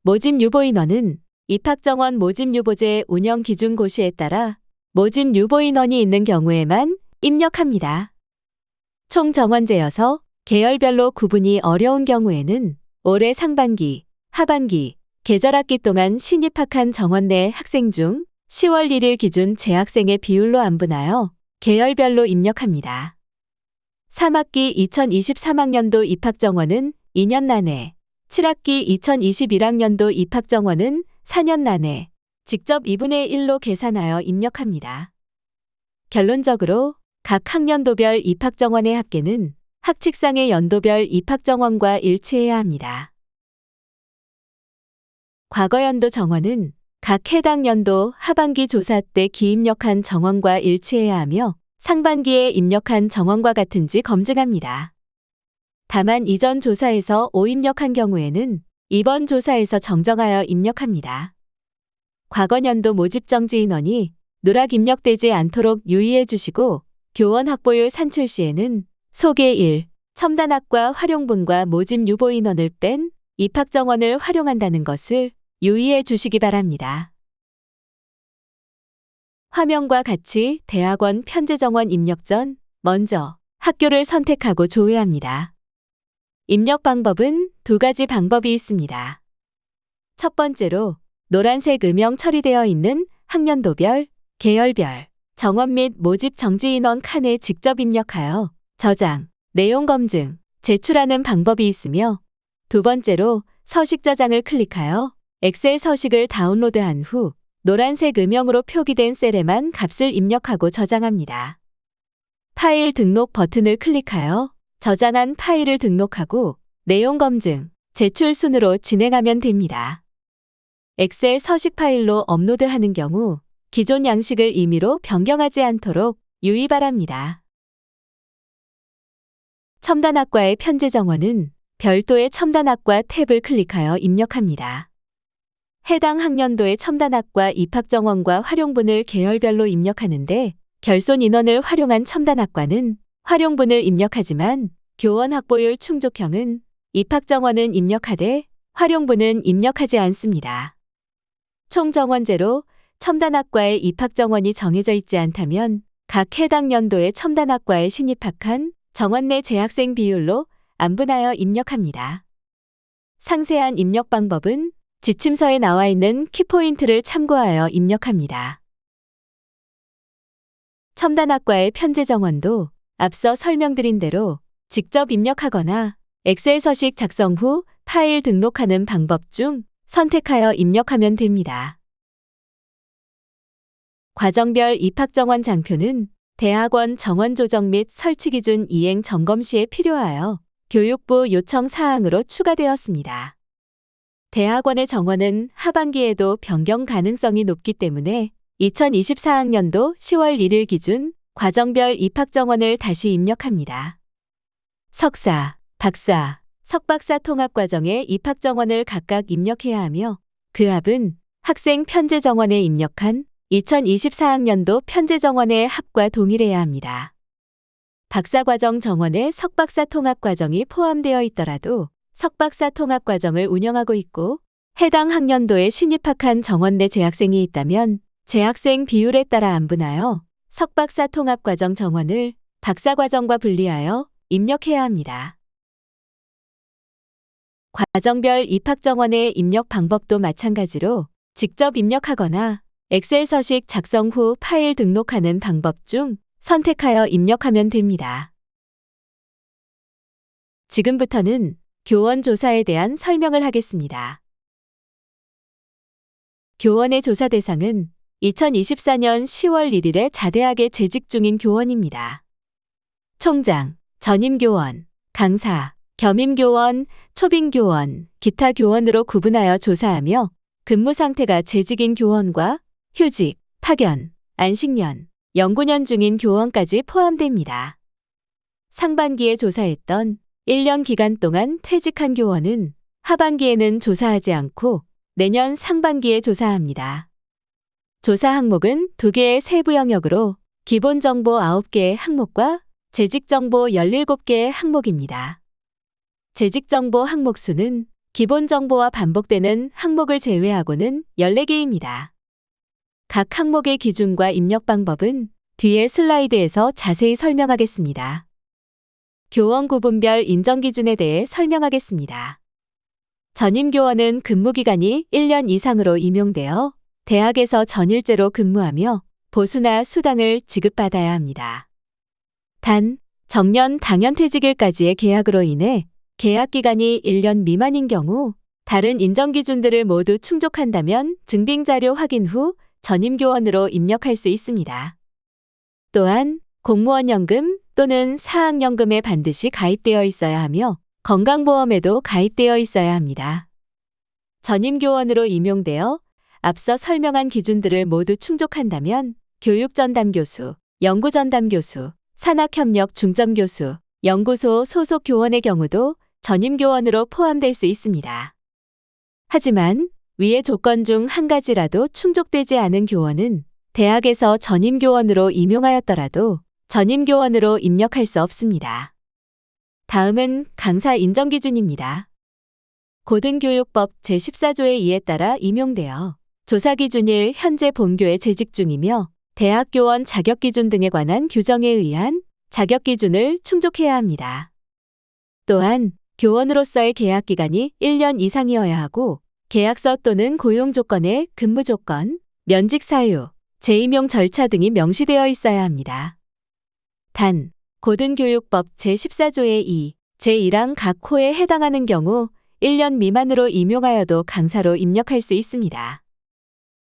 모집 유보 인원은 입학정원 모집유보제 운영 기준 고시에 따라 모집 유보 인원이 있는 경우에만 입력합니다. 총 정원제여서 계열별로 구분이 어려운 경우에는 올해 상반기, 하반기, 계절학기 동안 신입학한 정원 내 학생 중 10월 1일 기준 재학생의 비율로 안분하여 계열별로 입력합니다. 3학기 2023학년도 입학정원은 2년 난해, 7학기 2021학년도 입학정원은 4년 난해, 직접 2분의 1로 계산하여 입력합니다. 결론적으로 각 학년도별 입학정원의 합계는 학칙상의 연도별 입학정원과 일치해야 합니다. 과거연도 정원은 각 해당 연도 하반기 조사 때 기입력한 정원과 일치해야 하며 상반기에 입력한 정원과 같은지 검증합니다. 다만 이전 조사에서 오입력한 경우에는 이번 조사에서 정정하여 입력합니다. 과거년도 모집정지 인원이 누락 입력되지 않도록 유의해 주시고 교원 확보율 산출 시에는 소개 1, 첨단학과 활용분과 모집 유보 인원을 뺀 입학정원을 활용한다는 것을 유의해 주시기 바랍니다. 화면과 같이 대학원 편제정원 입력 전 먼저 학교를 선택하고 조회합니다. 입력 방법은 두 가지 방법이 있습니다. 첫 번째로 노란색 음영 처리되어 있는 학년도별, 계열별, 정원 및 모집 정지 인원 칸에 직접 입력하여 저장, 내용 검증, 제출하는 방법이 있으며 두 번째로 서식 저장을 클릭하여 엑셀 서식을 다운로드한 후 노란색 음영으로 표기된 셀에만 값을 입력하고 저장합니다. 파일 등록 버튼을 클릭하여 저장한 파일을 등록하고 내용 검증, 제출 순으로 진행하면 됩니다. 엑셀 서식 파일로 업로드하는 경우 기존 양식을 임의로 변경하지 않도록 유의 바랍니다. 첨단학과의 편제 정원은 별도의 첨단학과 탭을 클릭하여 입력합니다. 해당 학년도의 첨단학과 입학정원과 활용분을 계열별로 입력하는데 결손 인원을 활용한 첨단학과는 활용분을 입력하지만 교원 확보율 충족형은 입학정원은 입력하되 활용분은 입력하지 않습니다. 총 정원제로 첨단학과의 입학정원이 정해져 있지 않다면 각 해당 연도의 첨단학과에 신입학한 정원 내 재학생 비율로 안분하여 입력합니다. 상세한 입력 방법은 지침서에 나와 있는 키포인트를 참고하여 입력합니다. 첨단학과의 편제 정원도 앞서 설명드린 대로 직접 입력하거나 엑셀 서식 작성 후 파일 등록하는 방법 중 선택하여 입력하면 됩니다. 과정별 입학정원 장표는 대학원 정원 조정 및 설치 기준 이행 점검 시에 필요하여 교육부 요청 사항으로 추가되었습니다. 대학원의 정원은 하반기에도 변경 가능성이 높기 때문에 2024학년도 10월 1일 기준 과정별 입학정원을 다시 입력합니다. 석사, 박사, 석박사 통합과정의 입학정원을 각각 입력해야 하며 그 합은 학생 편제정원에 입력한 2024학년도 편제정원의 합과 동일해야 합니다. 박사과정 정원에 석박사 통합과정이 포함되어 있더라도 석박사 통합과정을 운영하고 있고 해당 학년도에 신입학한 정원 내 재학생이 있다면 재학생 비율에 따라 안분하여 석박사 통합과정 정원을 박사과정과 분리하여 입력해야 합니다. 과정별 입학정원의 입력 방법도 마찬가지로 직접 입력하거나 엑셀 서식 작성 후 파일 등록하는 방법 중 선택하여 입력하면 됩니다. 지금부터는 교원 조사에 대한 설명을 하겠습니다. 교원의 조사 대상은 2024년 10월 1일에 자대학에 재직 중인 교원입니다. 총장, 전임교원, 강사, 겸임교원, 초빙교원, 기타 교원으로 구분하여 조사하며 근무 상태가 재직인 교원과 휴직, 파견, 안식년, 연구년 중인 교원까지 포함됩니다. 상반기에 조사했던 1년 기간 동안 퇴직한 교원은 하반기에는 조사하지 않고 내년 상반기에 조사합니다. 조사 항목은 2개의 세부 영역으로 기본 정보 9개의 항목과 재직정보 17개의 항목입니다. 재직정보 항목 수는 기본 정보와 반복되는 항목을 제외하고는 14개입니다. 각 항목의 기준과 입력 방법은 뒤에 슬라이드에서 자세히 설명하겠습니다. 교원 구분별 인정 기준에 대해 설명하겠습니다. 전임교원은 근무기간이 1년 이상으로 임용되어 대학에서 전일제로 근무하며 보수나 수당을 지급받아야 합니다. 단, 정년 당연퇴직일까지의 계약으로 인해 계약기간이 1년 미만인 경우 다른 인정기준들을 모두 충족한다면 증빙자료 확인 후 전임교원으로 입력할 수 있습니다. 또한 공무원연금 또는 사학연금에 반드시 가입되어 있어야 하며 건강보험에도 가입되어 있어야 합니다. 전임교원으로 임용되어 앞서 설명한 기준들을 모두 충족한다면 교육전담교수, 연구전담교수, 산학협력 중점교수, 연구소 소속 교원의 경우도 전임교원으로 포함될 수 있습니다. 하지만 위의 조건 중 한 가지라도 충족되지 않은 교원은 대학에서 전임교원으로 임용하였더라도 전임교원으로 입력할 수 없습니다. 다음은 강사 인정기준입니다. 고등교육법 제14조의 2에 따라 임용되어 조사기준일 현재 본교에 재직 중이며 대학교원 자격기준 등에 관한 규정에 의한 자격기준을 충족해야 합니다. 또한 교원으로서의 계약기간이 1년 이상이어야 하고 계약서 또는 고용조건의 근무조건, 면직사유, 재임용 절차 등이 명시되어 있어야 합니다. 단, 고등교육법 제14조의 2, 제1항 각 호에 해당하는 경우 1년 미만으로 임용하여도 강사로 입력할 수 있습니다.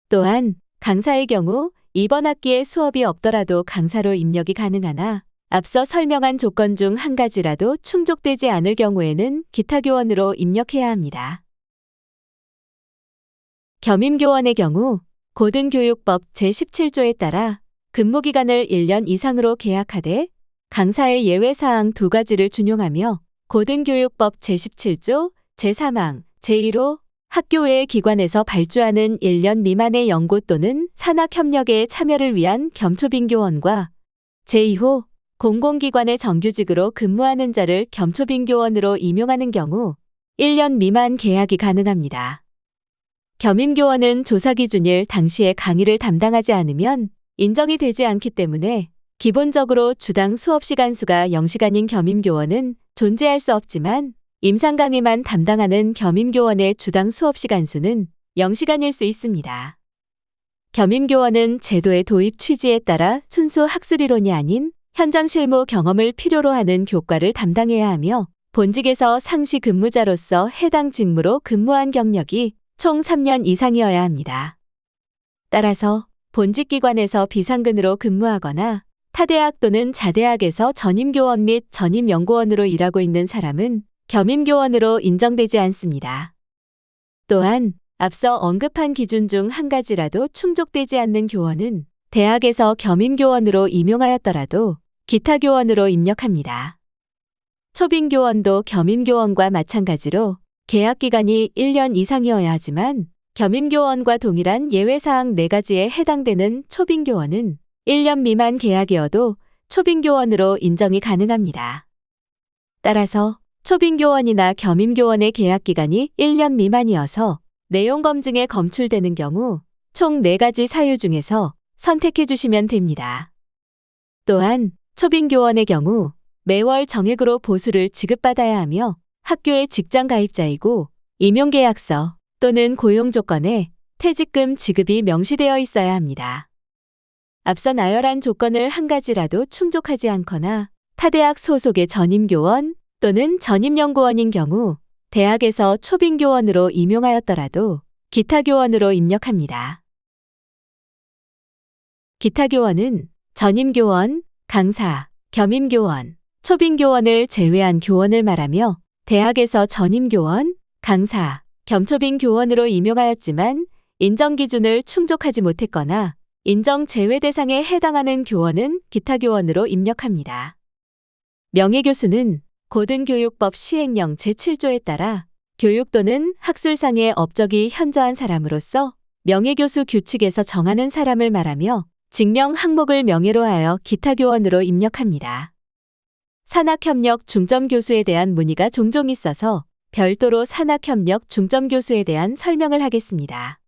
또한 강사의 경우 이번 학기에 수업이 없더라도 강사로 입력이 가능하나 앞서 설명한 조건 중 한 가지라도 충족되지 않을 경우에는 기타교원으로 입력해야 합니다. 겸임교원의 경우 고등교육법 제17조에 따라 근무기간을 1년 이상으로 계약하되 강사의 예외사항 2가지를 준용하며 고등교육법 제17조 제3항 제1호 학교 외의 기관에서 발주하는 1년 미만의 연구 또는 산학협력에 참여를 위한 겸초빙교원과 제2호 공공기관의 정규직으로 근무하는 자를 겸초빙교원으로 임용하는 경우 1년 미만 계약이 가능합니다. 겸임교원은 조사기준일 당시에 강의를 담당하지 않으면 인정이 되지 않기 때문에 기본적으로 주당 수업시간 수가 0시간인 겸임교원은 존재할 수 없지만 임상 강의만 담당하는 겸임교원의 주당 수업시간 수는 0시간일 수 있습니다. 겸임교원은 제도의 도입 취지에 따라 순수 학술이론이 아닌 현장 실무 경험을 필요로 하는 교과를 담당해야 하며 본직에서 상시 근무자로서 해당 직무로 근무한 경력이 총 3년 이상이어야 합니다. 따라서 본직기관에서 비상근으로 근무하거나 타대학 또는 자대학에서 전임교원 및 전임연구원으로 일하고 있는 사람은 겸임교원으로 인정되지 않습니다. 또한 앞서 언급한 기준 중 한 가지라도 충족되지 않는 교원은 대학에서 겸임교원으로 임용하였더라도 기타교원으로 입력합니다. 초빙교원도 겸임교원과 마찬가지로 계약기간이 1년 이상이어야 하지만 겸임교원과 동일한 예외사항 4가지에 해당되는 초빙교원은 1년 미만 계약이어도 초빙교원으로 인정이 가능합니다. 따라서 초빙교원이나 겸임교원의 계약기간이 1년 미만이어서 내용검증에 검출되는 경우 총 4가지 사유 중에서 선택해 주시면 됩니다. 또한 초빙교원의 경우 매월 정액으로 보수를 지급받아야 하며 학교의 직장 가입자이고 임용계약서 또는 고용조건에 퇴직금 지급이 명시되어 있어야 합니다. 앞서 나열한 조건을 한 가지라도 충족하지 않거나 타대학 소속의 전임교원 또는 전임연구원인 경우 대학에서 초빙교원으로 임용하였더라도 기타교원으로 입력합니다. 기타교원은 전임교원, 강사, 겸임교원, 초빙교원을 제외한 교원을 말하며 대학에서 전임교원, 강사, 겸초빙교원으로 임용하였지만 인정기준을 충족하지 못했거나 인정 제외 대상에 해당하는 교원은 기타교원으로 입력합니다. 명예교수는 고등교육법 시행령 제7조에 따라 교육 또는 학술상의 업적이 현저한 사람으로서 명예교수 규칙에서 정하는 사람을 말하며 직명 항목을 명예로 하여 기타교원으로 입력합니다. 산학협력 중점교수에 대한 문의가 종종 있어서 별도로 산학협력 중점교수에 대한 설명을 하겠습니다.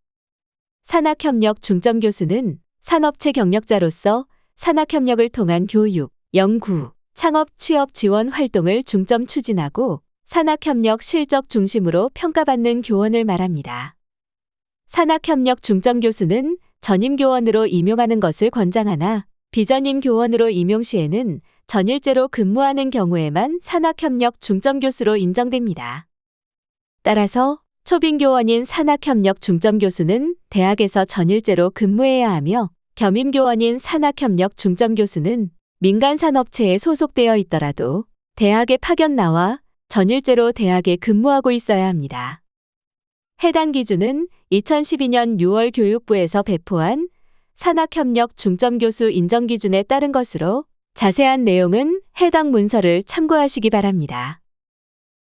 산학협력 중점교수는 산업체 경력자로서 산학협력을 통한 교육, 연구, 창업, 취업 지원 활동을 중점 추진하고 산학협력 실적 중심으로 평가받는 교원을 말합니다. 산학협력 중점교수는 전임교원으로 임용하는 것을 권장하나 비전임 교원으로 임용 시에는 전일제로 근무하는 경우에만 산학협력 중점교수로 인정됩니다. 따라서 초빙교원인 산학협력 중점교수는 대학에서 전일제로 근무해야 하며 겸임교원인 산학협력 중점교수는 민간산업체에 소속되어 있더라도 대학에 파견 나와 전일제로 대학에 근무하고 있어야 합니다. 해당 기준은 2012년 6월 교육부에서 배포한 산학협력 중점교수 인정기준에 따른 것으로 자세한 내용은 해당 문서를 참고하시기 바랍니다.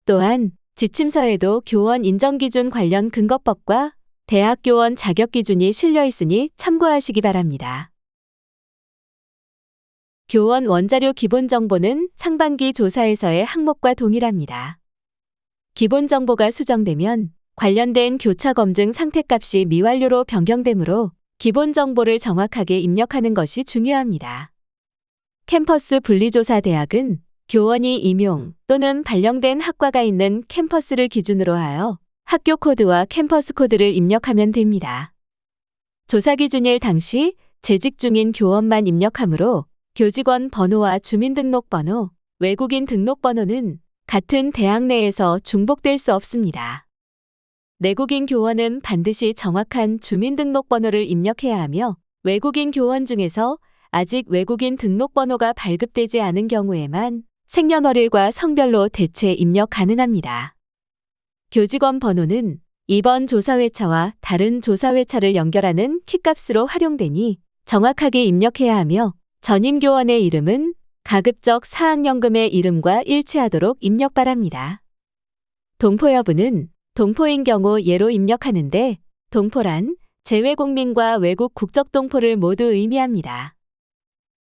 또한 지침서에도 교원 인정기준 관련 근거법과 대학교원 자격기준이 실려 있으니 참고하시기 바랍니다. 교원 원자료 기본정보는 상반기 조사에서의 항목과 동일합니다. 기본정보가 수정되면 관련된 교차검증 상태값이 미완료로 변경되므로 기본정보를 정확하게 입력하는 것이 중요합니다. 캠퍼스 분리조사 대학은 교원이 임용 또는 발령된 학과가 있는 캠퍼스를 기준으로 하여 학교 코드와 캠퍼스 코드를 입력하면 됩니다. 조사 기준일 당시 재직 중인 교원만 입력하므로 교직원 번호와 주민등록번호, 외국인 등록번호는 같은 대학 내에서 중복될 수 없습니다. 내국인 교원은 반드시 정확한 주민등록번호를 입력해야 하며 외국인 교원 중에서 아직 외국인 등록번호가 발급되지 않은 경우에만 생년월일과 성별로 대체 입력 가능합니다. 교직원 번호는 이번 조사회차와 다른 조사회차를 연결하는 키값으로 활용되니 정확하게 입력해야 하며 전임교원의 이름은 가급적 사학연금의 이름과 일치하도록 입력 바랍니다. 동포 여부는 동포인 경우 예로 입력하는데 동포란 재외국민과 외국 국적 동포를 모두 의미합니다.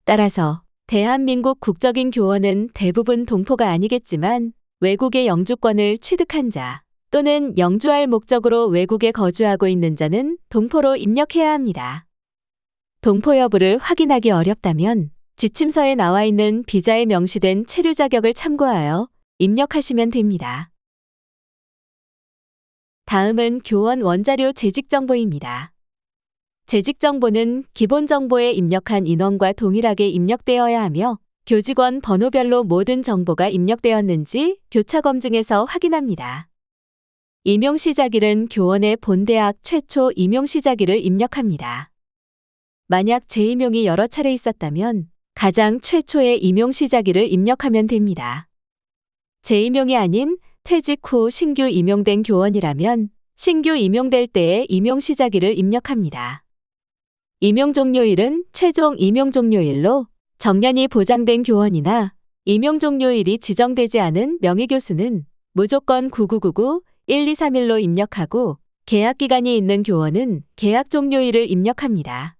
따라서 대한민국 국적인 교원은 대부분 동포가 아니겠지만 외국의 영주권을 취득한 자 또는 영주할 목적으로 외국에 거주하고 있는 자는 동포로 입력해야 합니다. 동포 여부를 확인하기 어렵다면 지침서에 나와 있는 비자에 명시된 체류 자격을 참고하여 입력하시면 됩니다. 다음은 교원 원자료 재직 정보입니다. 재직 정보는 기본 정보에 입력한 인원과 동일하게 입력되어야 하며 교직원 번호별로 모든 정보가 입력되었는지 교차 검증에서 확인합니다. 임용 시작일은 교원의 본대학 최초 임용 시작일을 입력합니다. 만약 재임용이 여러 차례 있었다면 가장 최초의 임용 시작일을 입력하면 됩니다. 재임용이 아닌 퇴직 후 신규 임용된 교원이라면 신규 임용될 때의 임용 시작일을 입력합니다. 임용 종료일은 최종 임용 종료일로 정년이 보장된 교원이나 임용 종료일이 지정되지 않은 명예교수는 무조건 9999-1231로 입력하고 계약 기간이 있는 교원은 계약 종료일을 입력합니다.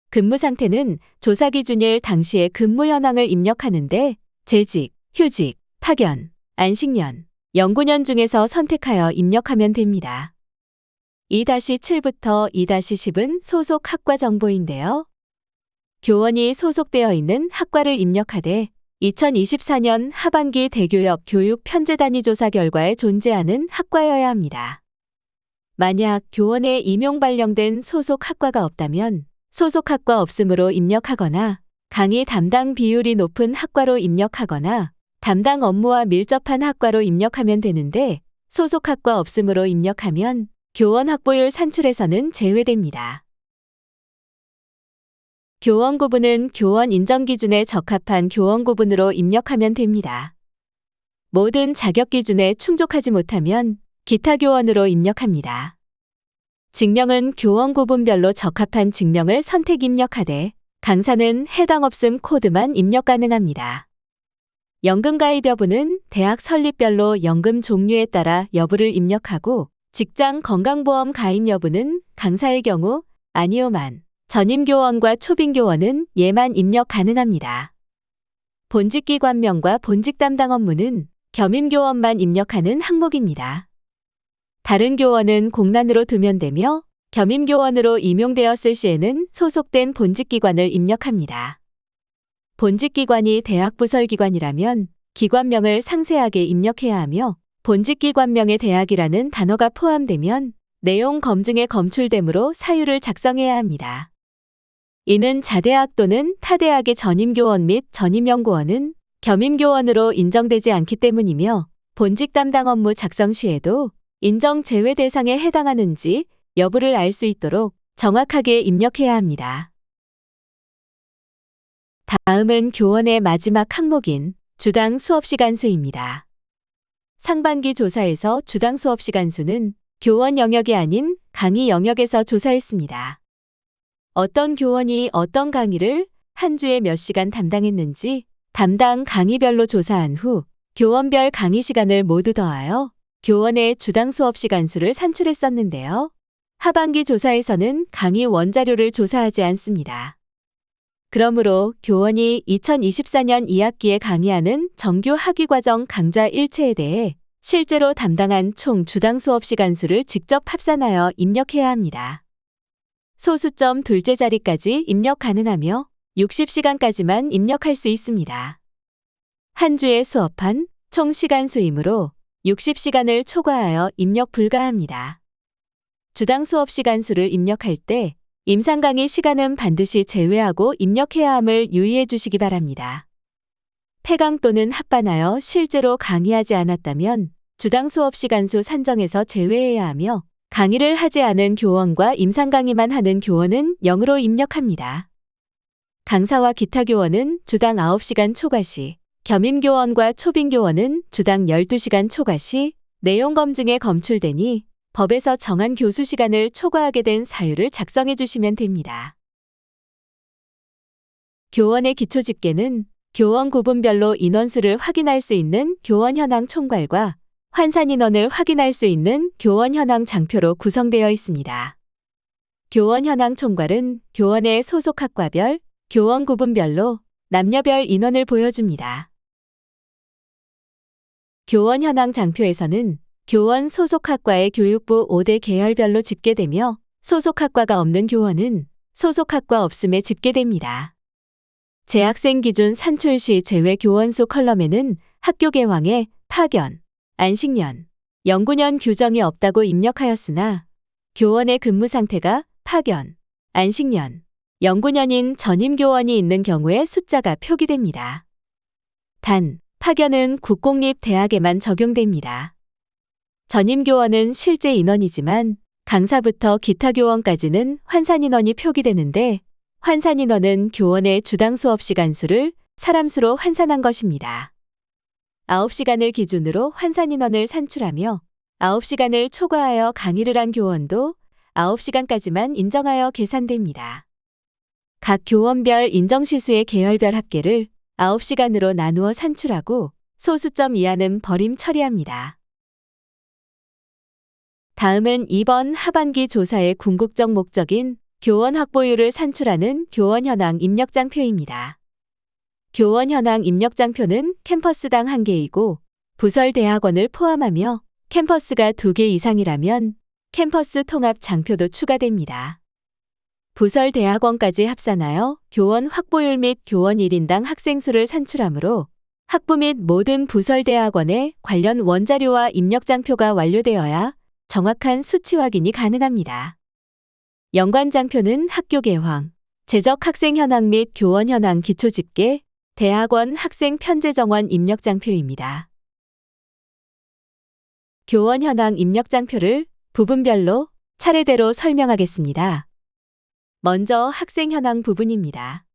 근무 상태는 조사 기준일 당시의 근무 현황을 입력하는데 재직, 휴직, 파견, 안식년, 연구년 중에서 선택하여 입력하면 됩니다. 2-7부터 2-10은 소속 학과 정보인데요. 교원이 소속되어 있는 학과를 입력하되 2024년 하반기 대교협 교육 편제 단위 조사 결과에 존재하는 학과여야 합니다. 만약 교원에 임용 발령된 소속 학과가 없다면 소속 학과 없음으로 입력하거나 강의 담당 비율이 높은 학과로 입력하거나 담당 업무와 밀접한 학과로 입력하면 되는데 소속 학과 없음으로 입력하면 교원 확보율 산출에서는 제외됩니다. 교원 구분은 교원 인정 기준에 적합한 교원 구분으로 입력하면 됩니다. 모든 자격 기준에 충족하지 못하면 기타 교원으로 입력합니다. 직명은 교원 구분별로 적합한 직명을 선택 입력하되 강사는 해당 없음 코드만 입력 가능합니다. 연금 가입 여부는 대학 설립별로 연금 종류에 따라 여부를 입력하고 직장 건강보험 가입 여부는 강사의 경우 아니오만 전임교원과 초빙교원은 예만 입력 가능합니다. 본직기관명과 본직 담당 업무는 겸임교원만 입력하는 항목입니다. 다른 교원은 공란으로 두면 되며 겸임교원으로 임용되었을 시에는 소속된 본직기관을 입력합니다. 본직기관이 대학부설기관이라면 기관명을 상세하게 입력해야 하며 본직기관명에 대학이라는 단어가 포함되면 내용 검증에 검출되므로 사유를 작성해야 합니다. 이는 자대학 또는 타대학의 전임교원 및 전임연구원은 겸임교원으로 인정되지 않기 때문이며 본직 담당 업무 작성 시에도 인정 제외 대상에 해당하는지 여부를 알 수 있도록 정확하게 입력해야 합니다. 다음은 교원의 마지막 항목인 주당 수업시간 수입니다. 상반기 조사에서 주당 수업시간 수는 교원 영역이 아닌 강의 영역에서 조사했습니다. 어떤 교원이 어떤 강의를 한 주에 몇 시간 담당했는지 담당 강의별로 조사한 후 교원별 강의 시간을 모두 더하여 교원의 주당 수업 시간 수를 산출했었는데요. 하반기 조사에서는 강의 원자료를 조사하지 않습니다. 그러므로 교원이 2024년 2학기에 강의하는 정규 학위과정 강좌 일체에 대해 실제로 담당한 총 주당 수업 시간 수를 직접 합산하여 입력해야 합니다. 소수점 둘째 자리까지 입력 가능하며 60시간까지만 입력할 수 있습니다. 한 주에 수업한 총 시간 수이므로 60시간을 초과하여 입력 불가합니다. 주당 수업 시간 수를 입력할 때 임상 강의 시간은 반드시 제외하고 입력해야 함을 유의해 주시기 바랍니다. 폐강 또는 합반하여 실제로 강의하지 않았다면 주당 수업 시간 수 산정에서 제외해야 하며 강의를 하지 않은 교원과 임상 강의만 하는 교원은 0으로 입력합니다. 강사와 기타 교원은 주당 9시간 초과 시, 겸임교원과 초빙교원은 주당 12시간 초과 시 내용 검증에 검출되니 법에서 정한 교수 시간을 초과하게 된 사유를 작성해 주시면 됩니다. 교원의 기초 집계는 교원 구분별로 인원수를 확인할 수 있는 교원 현황 총괄과 환산 인원을 확인할 수 있는 교원 현황 장표로 구성되어 있습니다. 교원 현황 총괄은 교원의 소속 학과별, 교원 구분별로 남녀별 인원을 보여줍니다. 교원 현황 장표에서는 교원 소속 학과의 교육부 5대 계열별로 집계되며 소속 학과가 없는 교원은 소속 학과 없음에 집계됩니다. 재학생 기준 산출 시 제외 교원수 컬럼에는 학교 개황에 파견, 안식년, 연구년 규정이 없다고 입력하였으나 교원의 근무 상태가 파견, 안식년, 연구년인 전임교원이 있는 경우에 숫자가 표기됩니다. 단, 파견은 국공립대학에만 적용됩니다. 전임교원은 실제 인원이지만 강사부터 기타 교원까지는 환산 인원이 표기되는데 환산 인원은 교원의 주당 수업 시간 수를 사람 수로 환산한 것입니다. 9시간을 기준으로 환산 인원을 산출하며 9시간을 초과하여 강의를 한 교원도 9시간까지만 인정하여 계산됩니다. 각 교원별 인정시수의 계열별 합계를 9시간으로 나누어 산출하고 소수점 이하는 버림 처리합니다. 다음은 이번 하반기 조사의 궁극적 목적인 교원 확보율을 산출하는 교원 현황 입력장표입니다. 교원 현황 입력장표는 캠퍼스당 1개이고 부설 대학원을 포함하며 캠퍼스가 2개 이상이라면 캠퍼스 통합 장표도 추가됩니다. 부설 대학원까지 합산하여 교원 확보율 및 교원 1인당 학생 수를 산출하므로 학부 및 모든 부설 대학원의 관련 원자료와 입력장표가 완료되어야 정확한 수치 확인이 가능합니다. 연관장표는 학교 개황, 재적 학생 현황 및 교원 현황 기초 집계, 대학원 학생 편제 정원 입력장표입니다. 교원 현황 입력장표를 부분별로 차례대로 설명하겠습니다. 먼저 학생 현황 부분입니다.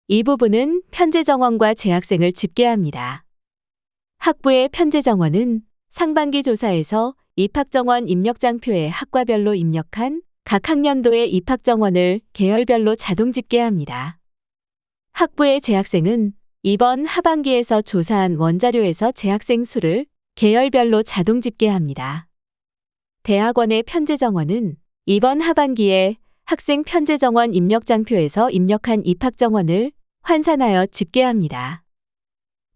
이 부분은 편제 정원과 재학생을 집계합니다. 학부의 편제 정원은 상반기 조사에서 입학 정원 입력장표에 학과별로 입력한 각 학년도의 입학 정원을 계열별로 자동 집계합니다. 학부의 재학생은 이번 하반기에서 조사한 원자료에서 재학생 수를 계열별로 자동 집계합니다. 대학원의 편제 정원은 이번 하반기에 학생 편제 정원 입력장표에서 입력한 입학 정원을 환산하여 집계합니다.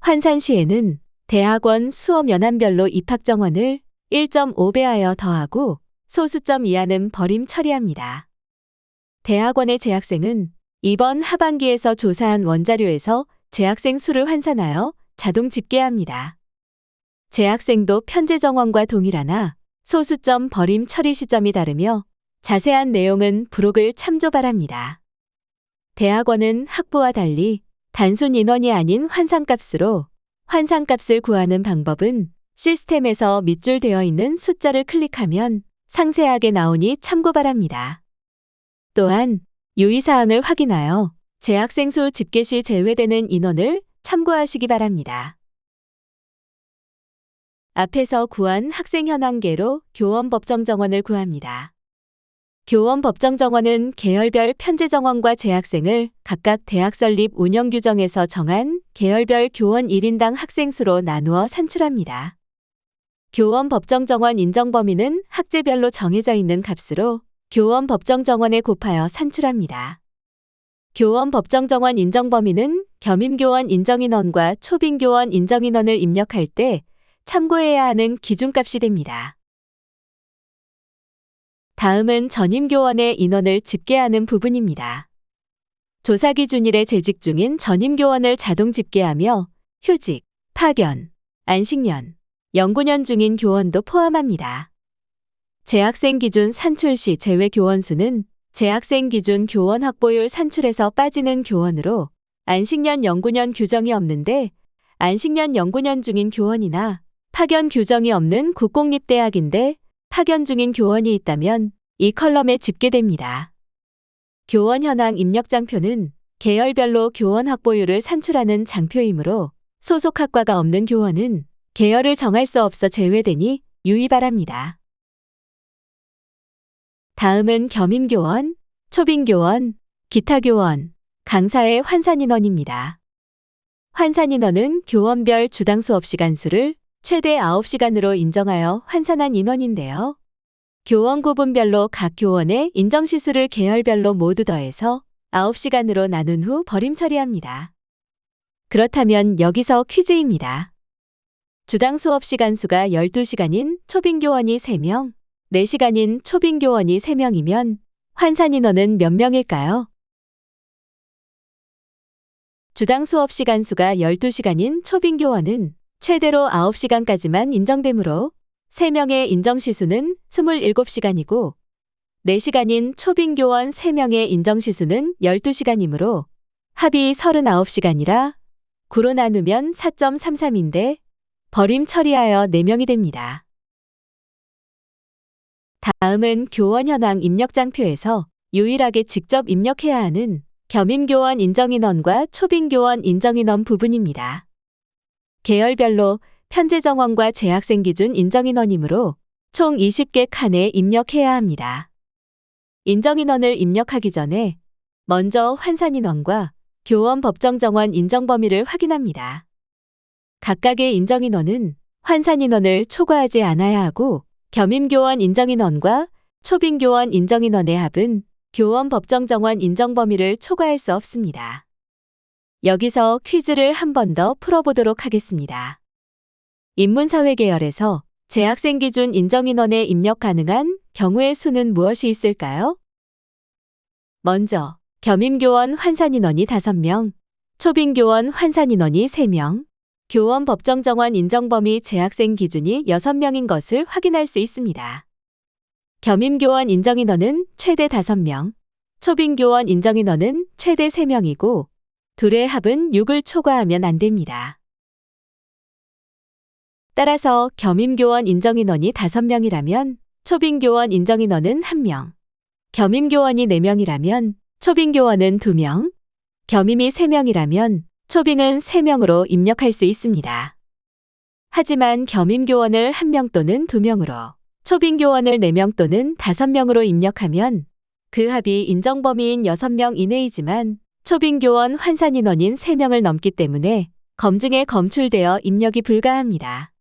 환산 시에는 대학원 수업 연한별로 입학 정원을 1.5배하여 더하고 소수점 이하는 버림 처리합니다. 대학원의 재학생은 이번 하반기에서 조사한 원자료에서 재학생 수를 환산하여 자동 집계합니다. 재학생도 편제 정원과 동일하나 소수점 버림 처리 시점이 다르며 자세한 내용은 부록을 참조 바랍니다. 대학원은 학부와 달리 단순 인원이 아닌 환산값으로 환산값을 구하는 방법은 시스템에서 밑줄 되어 있는 숫자를 클릭하면 상세하게 나오니 참고 바랍니다. 또한 유의사항을 확인하여 재학생 수 집계 시 제외되는 인원을 참고하시기 바랍니다. 앞에서 구한 학생 현황계로 교원 법정 정원을 구합니다. 교원 법정 정원은 계열별 편제 정원과 재학생을 각각 대학 설립 운영 규정에서 정한 계열별 교원 1인당 학생 수로 나누어 산출합니다. 교원 법정 정원 인정 범위는 학제별로 정해져 있는 값으로 교원 법정 정원에 곱하여 산출합니다. 교원 법정 정원 인정 범위는 겸임교원 인정인원과 초빙교원 인정인원을 입력할 때 참고해야 하는 기준값이 됩니다. 다음은 전임교원의 인원을 집계하는 부분입니다. 조사기준일에 재직 중인 전임교원을 자동 집계하며 휴직, 파견, 안식년, 연구년 중인 교원도 포함합니다. 재학생 기준 산출 시 제외 교원 수는 재학생 기준 교원 확보율 산출에서 빠지는 교원으로 안식년 연구년 규정이 없는데 안식년 연구년 중인 교원이나 파견 규정이 없는 국공립대학인데 파견 중인 교원이 있다면 이 컬럼에 집계됩니다. 교원 현황 입력 장표는 계열별로 교원 확보율을 산출하는 장표이므로 소속 학과가 없는 교원은 계열을 정할 수 없어 제외되니 유의 바랍니다. 다음은 겸임교원, 초빙교원, 기타교원, 강사의 환산인원입니다. 환산인원은 교원별 주당 수업시간 수를 최대 9시간으로 인정하여 환산한 인원인데요. 교원 구분별로 각 교원의 인정시수를 계열별로 모두 더해서 9시간으로 나눈 후 버림 처리합니다. 그렇다면 여기서 퀴즈입니다. 주당 수업시간 수가 12시간인 초빙교원이 3명, 4시간인 초빙교원이 3명이면 환산인원은 몇 명일까요? 주당 수업시간 수가 12시간인 초빙교원은 최대로 9시간까지만 인정되므로 3명의 인정시수는 27시간이고 4시간인 초빙교원 3명의 인정시수는 12시간이므로 합이 39시간이라 9로 나누면 4.33인데 버림 처리하여 4명이 됩니다. 다음은 교원 현황 입력장표에서 유일하게 직접 입력해야 하는 겸임교원 인정인원과 초빙교원 인정인원 부분입니다. 계열별로 편제정원과 재학생 기준 인정인원이므로 총 20개 칸에 입력해야 합니다. 인정인원을 입력하기 전에 먼저 환산인원과 교원 법정정원 인정범위를 확인합니다. 각각의 인정인원은 환산인원을 초과하지 않아야 하고 겸임교원 인정인원과 초빙교원 인정인원의 합은 교원 법정정원 인정범위를 초과할 수 없습니다. 여기서 퀴즈를 한 번 더 풀어보도록 하겠습니다. 인문사회 계열에서 재학생 기준 인정인원에 입력 가능한 경우의 수는 무엇이 있을까요? 먼저 겸임교원 환산인원이 5명, 초빙교원 환산인원이 3명, 교원 법정정원 인정범위 재학생 기준이 6명인 것을 확인할 수 있습니다. 겸임교원 인정인원은 최대 5명, 초빙교원 인정인원은 최대 3명이고 둘의 합은 6을 초과하면 안 됩니다. 따라서 겸임교원 인정인원이 5명이라면 초빙교원 인정인원은 1명, 겸임교원이 4명이라면 초빙교원은 2명, 겸임이 3명이라면 초빙은 3명으로 입력할 수 있습니다. 하지만 겸임교원을 1명 또는 2명으로, 초빙교원을 4명 또는 5명으로 입력하면 그 합이 인정범위인 6명 이내이지만 초빙교원 환산인원인 3명을 넘기 때문에 검증에 검출되어 입력이 불가합니다.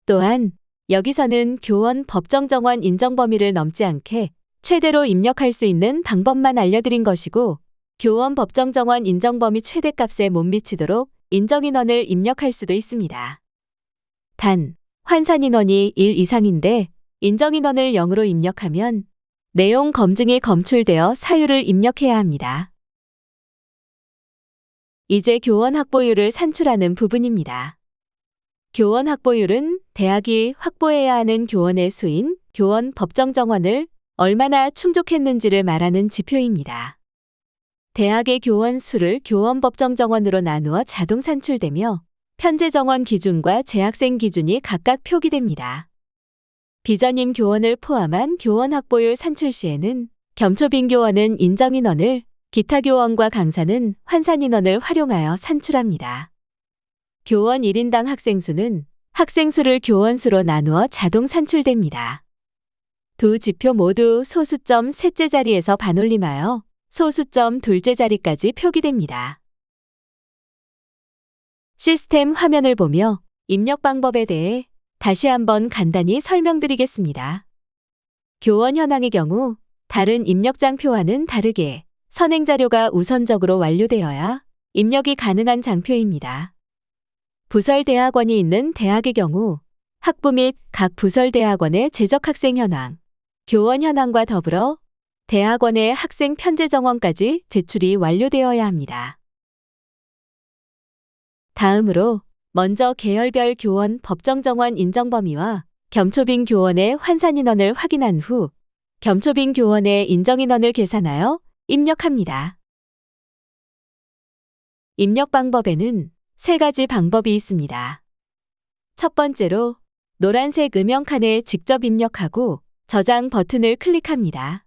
또한 여기서는 교원 법정정원 인정범위를 넘지 않게 최대로 입력할 수 있는 방법만 알려드린 것이고 교원 법정정원 인정범위 최대값에 못 미치도록 인정인원을 입력할 수도 있습니다. 단, 환산인원이 1 이상인데 인정인원을 0으로 입력하면 내용 검증이 검출되어 사유를 입력해야 합니다. 이제 교원 확보율을 산출하는 부분입니다. 교원 확보율은 대학이 확보해야 하는 교원의 수인 교원 법정 정원을 얼마나 충족했는지를 말하는 지표입니다. 대학의 교원 수를 교원 법정 정원으로 나누어 자동 산출되며 편제 정원 기준과 재학생 기준이 각각 표기됩니다. 비전임 교원을 포함한 교원 확보율 산출 시에는 겸초빈 교원은 인정인원을, 기타 교원과 강사는 환산인원을 활용하여 산출합니다. 교원 1인당 학생수는 학생수를 교원수로 나누어 자동 산출됩니다. 두 지표 모두 소수점 셋째 자리에서 반올림하여 소수점 둘째 자리까지 표기됩니다. 시스템 화면을 보며 입력 방법에 대해 다시 한번 간단히 설명드리겠습니다. 교원 현황의 경우 다른 입력장표와는 다르게 선행자료가 우선적으로 완료되어야 입력이 가능한 장표입니다. 부설대학원이 있는 대학의 경우 학부 및 각 부설대학원의 재적학생 현황, 교원 현황과 더불어 대학원의 학생 편제 정원까지 제출이 완료되어야 합니다. 다음으로 먼저 계열별 교원 법정 정원 인정 범위와 겸초빈 교원의 환산인원을 확인한 후 겸초빈 교원의 인정인원을 계산하여 입력합니다. 입력 방법에는 3가지 방법이 있습니다. 첫 번째로 노란색 음영칸에 직접 입력하고 저장 버튼을 클릭합니다.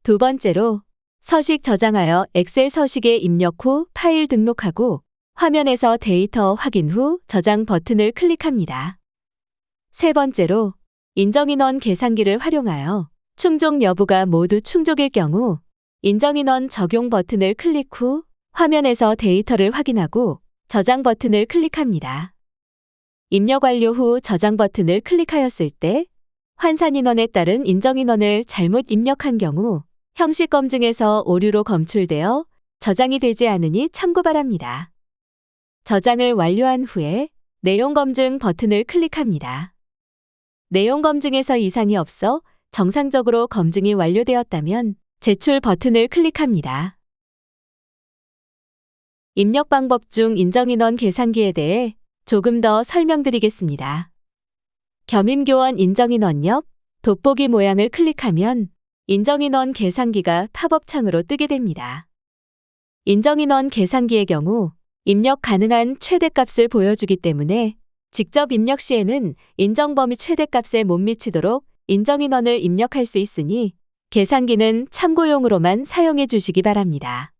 두 번째로 서식 저장하여 엑셀 서식에 입력 후 파일 등록하고 화면에서 데이터 확인 후 저장 버튼을 클릭합니다. 세 번째로 인정인원 계산기를 활용하여 충족 여부가 모두 충족일 경우 인정인원 적용 버튼을 클릭 후 화면에서 데이터를 확인하고 저장 버튼을 클릭합니다. 입력 완료 후 저장 버튼을 클릭하였을 때 환산인원에 따른 인정인원을 잘못 입력한 경우 형식 검증에서 오류로 검출되어 저장이 되지 않으니 참고 바랍니다. 저장을 완료한 후에 내용 검증 버튼을 클릭합니다. 내용 검증에서 이상이 없어 정상적으로 검증이 완료되었다면 제출 버튼을 클릭합니다. 입력 방법 중 인정인원 계산기에 대해 조금 더 설명드리겠습니다. 겸임교원 인정인원 옆 돋보기 모양을 클릭하면 인정인원 계산기가 팝업 창으로 뜨게 됩니다. 인정인원 계산기의 경우 입력 가능한 최대값을 보여주기 때문에 직접 입력 시에는 인정범위 최대값에 못 미치도록 인정인원을 입력할 수 있으니 계산기는 참고용으로만 사용해 주시기 바랍니다.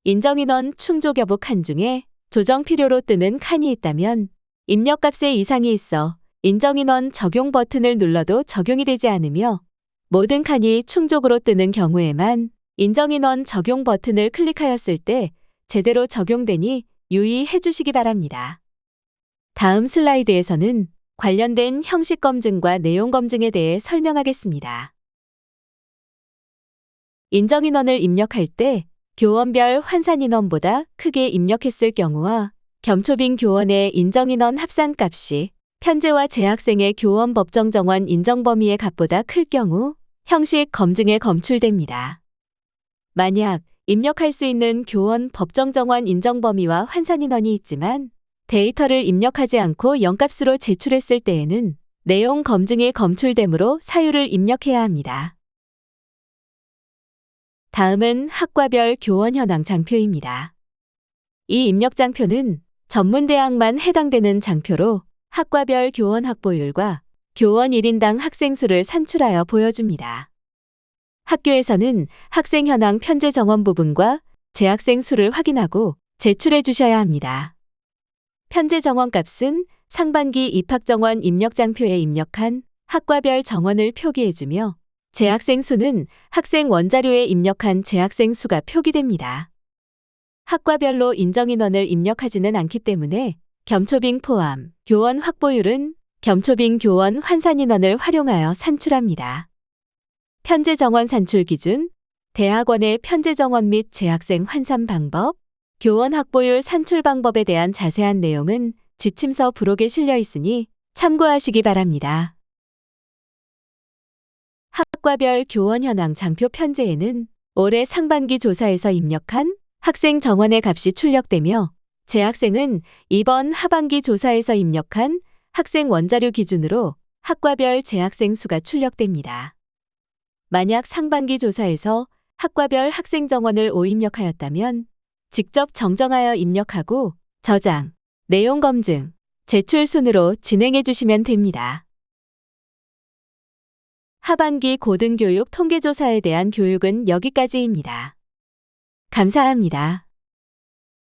인정인원 충족 여부 칸 중에 조정 필요로 뜨는 칸이 있다면 입력값에 이상이 있어 인정인원 적용 버튼을 눌러도 적용이 되지 않으며 모든 칸이 충족으로 뜨는 경우에만 인정인원 적용 버튼을 클릭하였을 때 제대로 적용되니 유의해 주시기 바랍니다. 다음 슬라이드에서는 관련된 형식 검증과 내용 검증에 대해 설명하겠습니다. 인정인원을 입력할 때 교원별 환산인원보다 크게 입력했을 경우와 겸초빈 교원의 인정인원 합산값이 편제와 재학생의 교원 법정 정원 인정 범위의 값보다 클 경우 형식 검증에 검출됩니다. 만약 입력할 수 있는 교원 법정 정원 인정 범위와 환산인원이 있지만 데이터를 입력하지 않고 0값으로 제출했을 때에는 내용 검증이 검출되므로 사유를 입력해야 합니다. 다음은 학과별 교원 현황 장표입니다. 이 입력 장표는 전문대학만 해당되는 장표로 학과별 교원 확보율과 교원 1인당 학생 수를 산출하여 보여줍니다. 학교에서는 학생 현황 편제 정원 부분과 재학생 수를 확인하고 제출해 주셔야 합니다. 편제 정원 값은 상반기 입학 정원 입력 장표에 입력한 학과별 정원을 표기해주며 재학생 수는 학생 원자료에 입력한 재학생 수가 표기됩니다. 학과별로 인정인원을 입력하지는 않기 때문에 겸초빈 포함 교원 확보율은 겸초빈 교원 환산인원을 활용하여 산출합니다. 편제 정원 산출 기준, 대학원의 편제 정원 및 재학생 환산 방법, 교원 확보율 산출 방법에 대한 자세한 내용은 지침서 부록에 실려 있으니 참고하시기 바랍니다. 학과별 교원 현황 장표 편제에는 올해 상반기 조사에서 입력한 학생 정원의 값이 출력되며 재학생은 이번 하반기 조사에서 입력한 학생 원자료 기준으로 학과별 재학생 수가 출력됩니다. 만약 상반기 조사에서 학과별 학생 정원을 오입력하였다면 직접 정정하여 입력하고 저장, 내용 검증, 제출 순으로 진행해 주시면 됩니다. 하반기 고등교육 통계조사에 대한 교육은 여기까지입니다. 감사합니다.